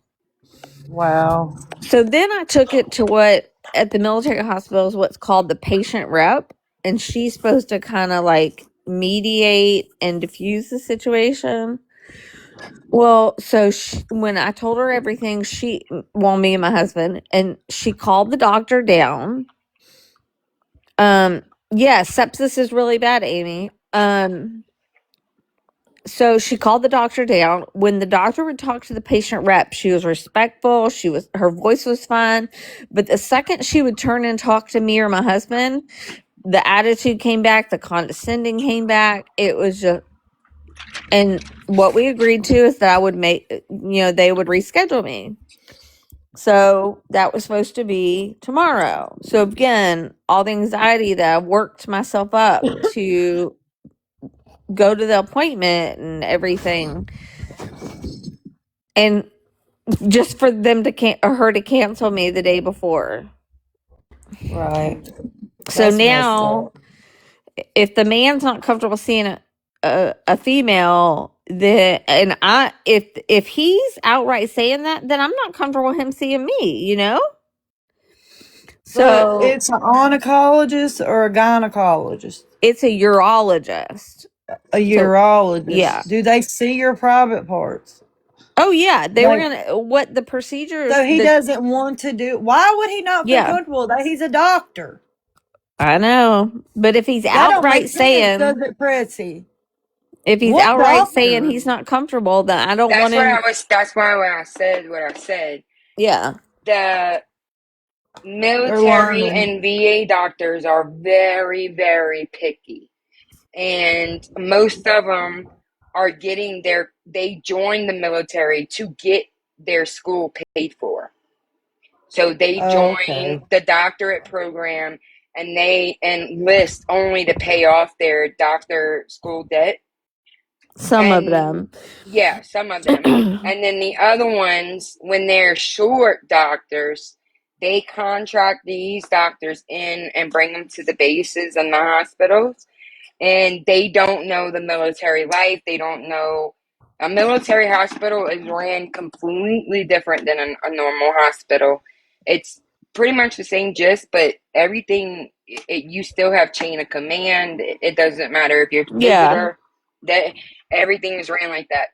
Wow. So then I took it to what at the military hospital is what's called the patient rep. And she's supposed to kind of like mediate and diffuse the situation. Well, so when I told her everything, me and my husband, and she called the doctor down. Yeah, sepsis is really bad, Amy. So she called the doctor down. When the doctor would talk to the patient rep, she was respectful. Her voice was fine. But the second she would turn and talk to me or my husband, the attitude came back, the condescending came back. It was just, and what we agreed to is that I would they would reschedule me. So that was supposed to be tomorrow. So again, all the anxiety that I worked myself up to go to the appointment and everything, and just for them or her to cancel me the day before. Right. So That's now, if the man's not comfortable seeing a female, then if he's outright saying that, then I'm not comfortable with him seeing me. But So it's an oncologist or a gynecologist? it's a urologist. A urologist. Yeah. Do they see your private parts? Oh yeah, they were what the procedures. So he doesn't want to do. Why would he not feel Yeah. comfortable with that? He's a doctor. I know, but if he's That don't outright make sense, saying, does it, Pretsy? if he's What outright doctor? saying he's not comfortable, then I don't want him. That's why when I said what I said. Yeah. The military and VA doctors are very, very picky. And most of them are they join the military to get their school paid for. So they join the doctorate program and they enlist only to pay off their doctor school debt. Some of them. Yeah, some of them. And then the other ones, when they're short doctors, they contract these doctors in and bring them to the bases and the hospitals. And they don't know the military life. They don't know. A military hospital is ran completely different than a normal hospital. It's pretty much the same gist, but everything, you still have chain of command. It doesn't matter if you're a visitor. That everything is ran like that.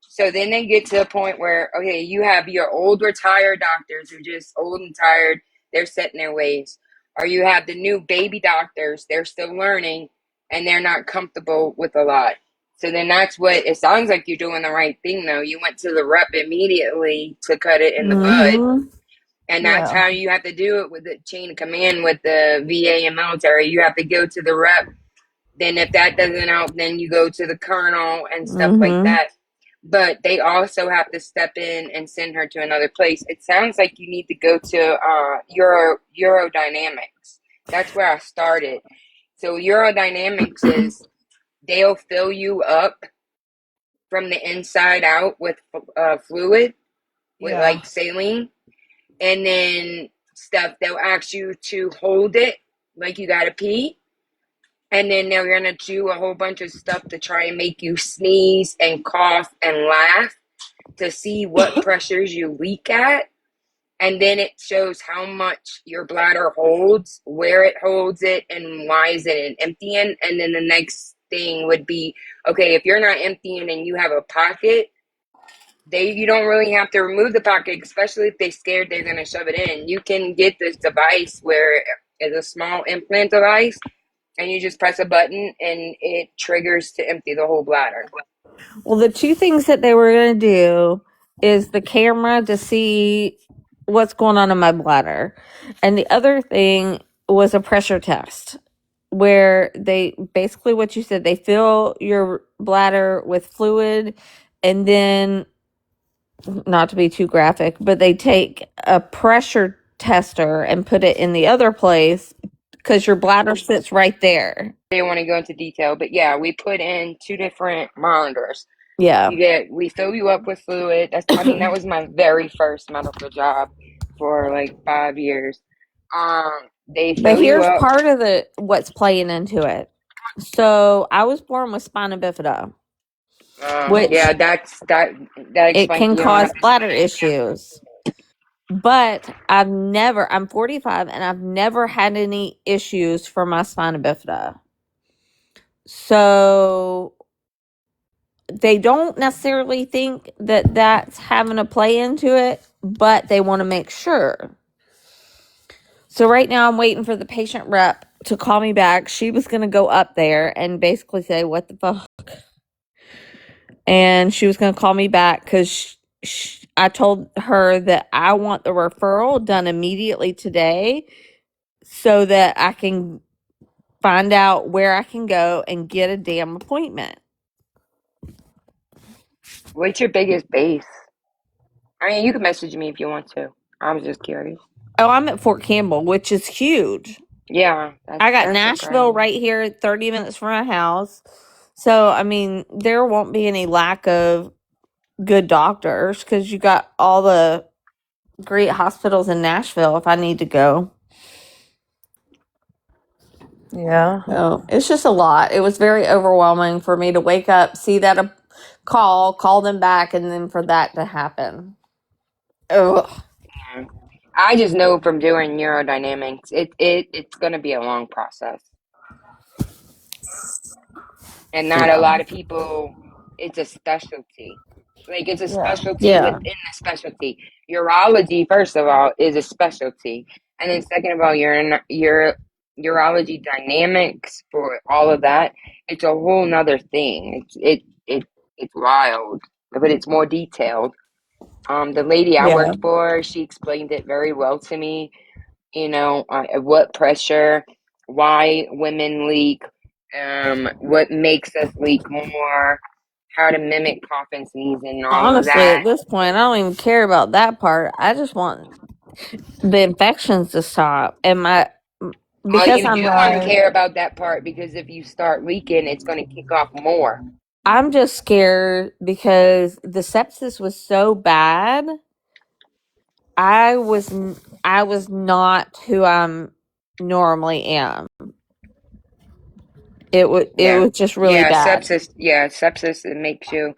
So then they get to a point where, okay, you have your old retired doctors who are just old and tired. They're set in their ways. Or you have the new baby doctors. They're still learning and they're not comfortable with a lot. So then that's what it sounds like. You're doing the right thing, though. You went to the rep immediately to cut it in the bud. And that's how you have to do it with the chain of command with the VA and military. You have to go to the rep. Then if that doesn't help, then you go to the colonel and stuff like that. But they also have to step in and send her to another place. It sounds like you need to go to Urodynamics. That's where I started. So urodynamics is they'll fill you up from the inside out with fluid, with like saline, and then stuff. They'll ask you to hold it like you gotta pee, and then they're gonna do a whole bunch of stuff to try and make you sneeze and cough and laugh to see what pressures you leak at. And then it shows how much your bladder holds, where it holds it, and why is it emptying. And then the next thing would be, okay, if you're not emptying and you have a pocket, you don't really have to remove the pocket, especially if they're scared they're going to shove it in. You can get this device where it's a small implant device, and you just press a button, and it triggers to empty the whole bladder. Well, the two things that they were going to do is the camera to see what's going on in my bladder. And the other thing was a pressure test where they basically what you said, they fill your bladder with fluid and then, not to be too graphic, but they take a pressure tester and put it in the other place because your bladder sits right there. I don't want to go into detail, but yeah, we put in 2 different monitors. Yeah. We fill you up with fluid. That was my very first medical job for like 5 years. They fill But here's you up. part of what's playing into it. So I was born with spina bifida, which that it can cause bladder issues. But I'm 45 and I've never had any issues for my spina bifida. So they don't necessarily think that that's having a play into it, but they want to make sure. So right now I'm waiting for the patient rep to call me back. She was going to go up there and basically say, what the fuck? And she was going to call me back because I told her that I want the referral done immediately today so that I can find out where I can go and get a damn appointment. What's your biggest base? I mean, you can message me if you want to. I was just curious. Oh, I'm at Fort Campbell, which is huge. Yeah. I got Nashville right here, 30 minutes from my house. So, I mean, there won't be any lack of good doctors because you got all the great hospitals in Nashville if I need to go. Yeah. So, it's just a lot. It was very overwhelming for me to wake up, see that call them back, and then for that to happen. Ugh. Yeah. I just know from doing neurodynamics, it's going to be a long process. And not a lot of people, it's a specialty. Like, it's a specialty within a specialty. Urology, first of all, is a specialty. And then second of all, your urology dynamics for all of that, it's a whole nother thing. It's wild, but it's more detailed. The lady I worked for, she explained it very well to me. You know, what pressure, why women leak, what makes us leak more, how to mimic cough and sneezing and all of Honestly, that. at this point, I don't even care about that part. I just want the infections to stop. And Well, because you do want to care about that part because if you start leaking, it's going to kick off more. I'm just scared because the sepsis was so bad. I was not who I'm normally am. It was just really bad. Sepsis, it makes you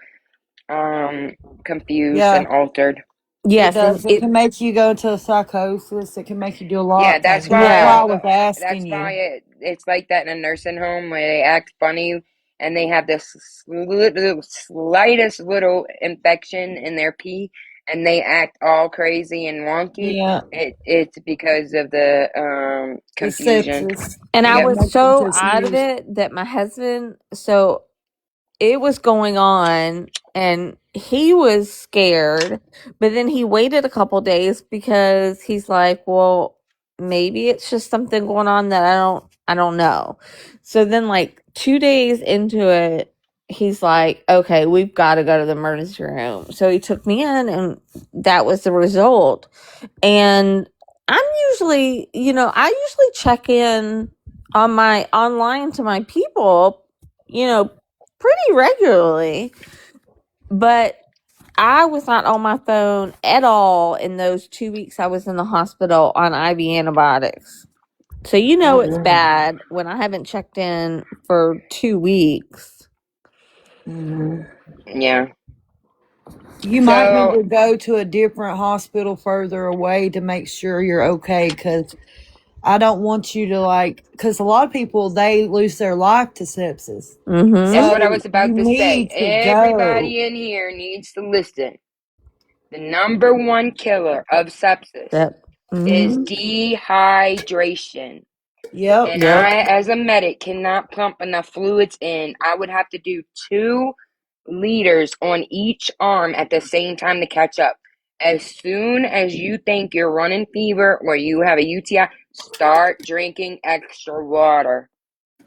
confused Yeah. and altered. It Yes, and does. It can make you go into a psychosis. It can make you do a lot Yeah, of things. That's why I was asking you. it's like that in a nursing home where they act funny and they have this slightest little infection in their pee and they act all crazy and wonky. Yeah. It's because of the confusion. sepsis. And I Yeah, was makes them so out of confused. it that my husband, so it was going on and he was scared, but then he waited a couple days because he's like, well, maybe it's just something going on that I don't know. So then like 2 days into it, he's like, okay, we've got to go to the emergency room. So he took me in and that was the result. And I'm usually, I usually check in on my online to my people, pretty regularly, but I was not on my phone at all in those 2 weeks I was in the hospital on IV antibiotics. So it's bad when I haven't checked in for 2 weeks. Yeah. You might need to go to a different hospital further away to make sure you're okay because I don't want you to because a lot of people, they lose their life to sepsis. Mm-hmm. That's what I was So about you to say. need to Everybody go. in here needs to listen. The number one killer of sepsis is dehydration. Yep. And I, as a medic, cannot pump enough fluids in. I would have to do 2 liters on each arm at the same time to catch up. As soon as you think you're running fever or you have a UTI, start drinking extra water.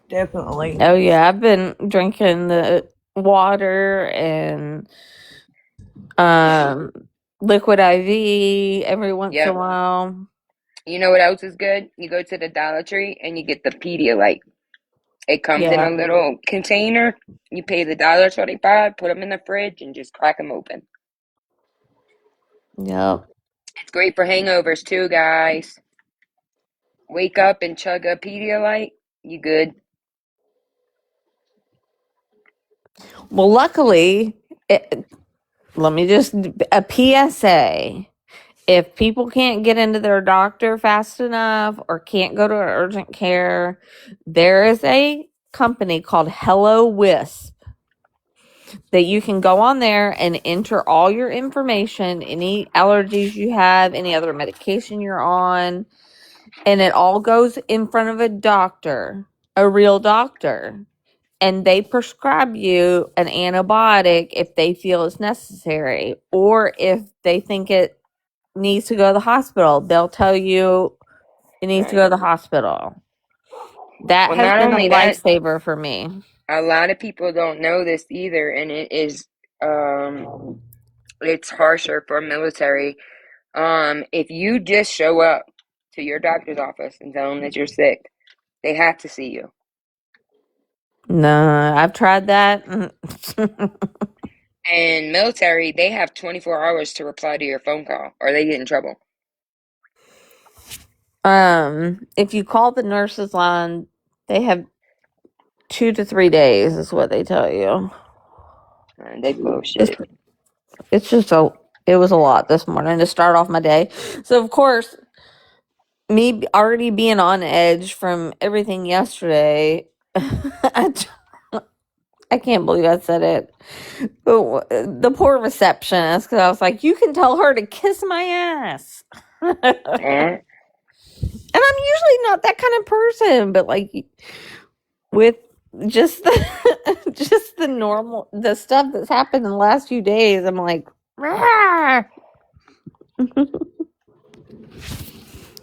Definitely. Oh yeah, I've been drinking the water and liquid IV every once in a while. You know what else is good? You go to the Dollar Tree and you get the Pedialyte. It comes in a little container. You pay the $1.25, put them in the fridge, and just crack them open. Yep. It's great for hangovers too, guys. Wake up and chug a Pedialyte. You good? Well, luckily, let me just a PSA. If people can't get into their doctor fast enough or can't go to urgent care, there is a company called Hello Wisp that you can go on there and enter all your information, any allergies you have, any other medication you're on. And it all goes in front of a doctor, a real doctor. And they prescribe you an antibiotic if they feel it's necessary, or if they think it needs to go to the hospital, they'll tell you it needs to go to the hospital. That Well, has not been a only that, lifesaver for me. a lot of people don't know this either, and it's harsher for military. If you just show up to your doctor's office and tell them that you're sick, they have to see you. No, I've tried that. And military, they have 24 hours to reply to your phone call, or they get in trouble. If you call the nurses line, they have 2 to 3 days, is what they tell you. They bullshit. It's just it was a lot this morning to start off my day. So of course, me already being on edge from everything yesterday, I can't believe I said it. But the poor receptionist, because I was like, you can tell her to kiss my ass. And I'm usually not that kind of person, but like with just the normal the stuff that's happened in the last few days, I'm like,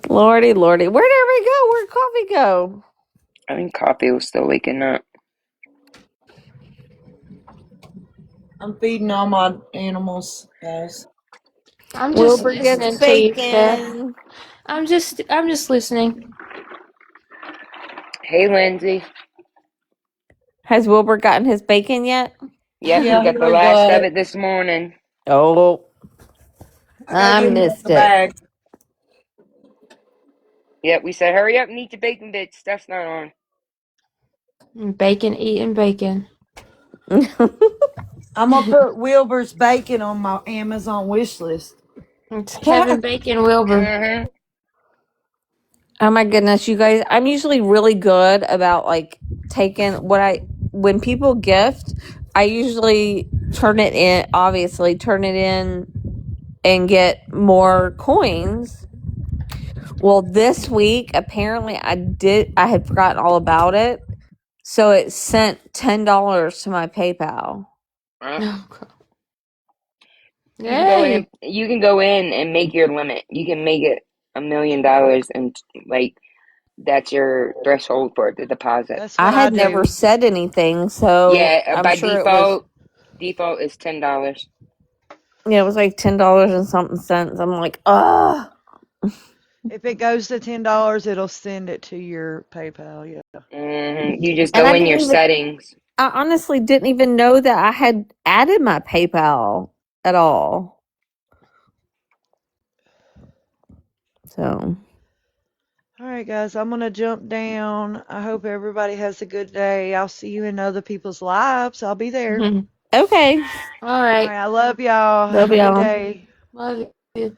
Lordy, where did we go? Where'd coffee go? I think coffee was still waking up. I'm feeding all my animals, guys. I'm just Wilbur gets listening to you, Steph. bacon. I'm just listening. Hey, Lindsay. Has Wilbur gotten his bacon yet? Yep, Yeah, he got the last of it this morning. Oh, I give him missed the it. bag. Yep, we said, hurry up and eat the bacon bits. Stuff's not on. Bacon, eating bacon. I'm gonna put Wilbur's bacon on my Amazon wish list. It's Kevin Bacon Wilbur. Mm-hmm. Oh my goodness, you guys! I'm usually really good about like taking when people gift. I usually turn it in and get more coins. Well, this week apparently I had forgotten all about it, so it sent $10 to my PayPal. You can go in and make your limit. You can make it $1 million, and like that's your threshold for the deposit. That's what I had do. never said anything, so Yeah, I'm by sure default is $10. Yeah, it was like $10 and something cents. I'm like, ugh. If it goes to $10, it'll send it to your PayPal. Yeah. Mm-hmm. You just And go I in your settings. I honestly didn't even know that I had added my PayPal at all. So. All right, guys, I'm going to jump down. I hope everybody has a good day. I'll see you in other people's lives. I'll be there. Okay. All right. All right, I love y'all. Love Have a y'all. good day. Love you.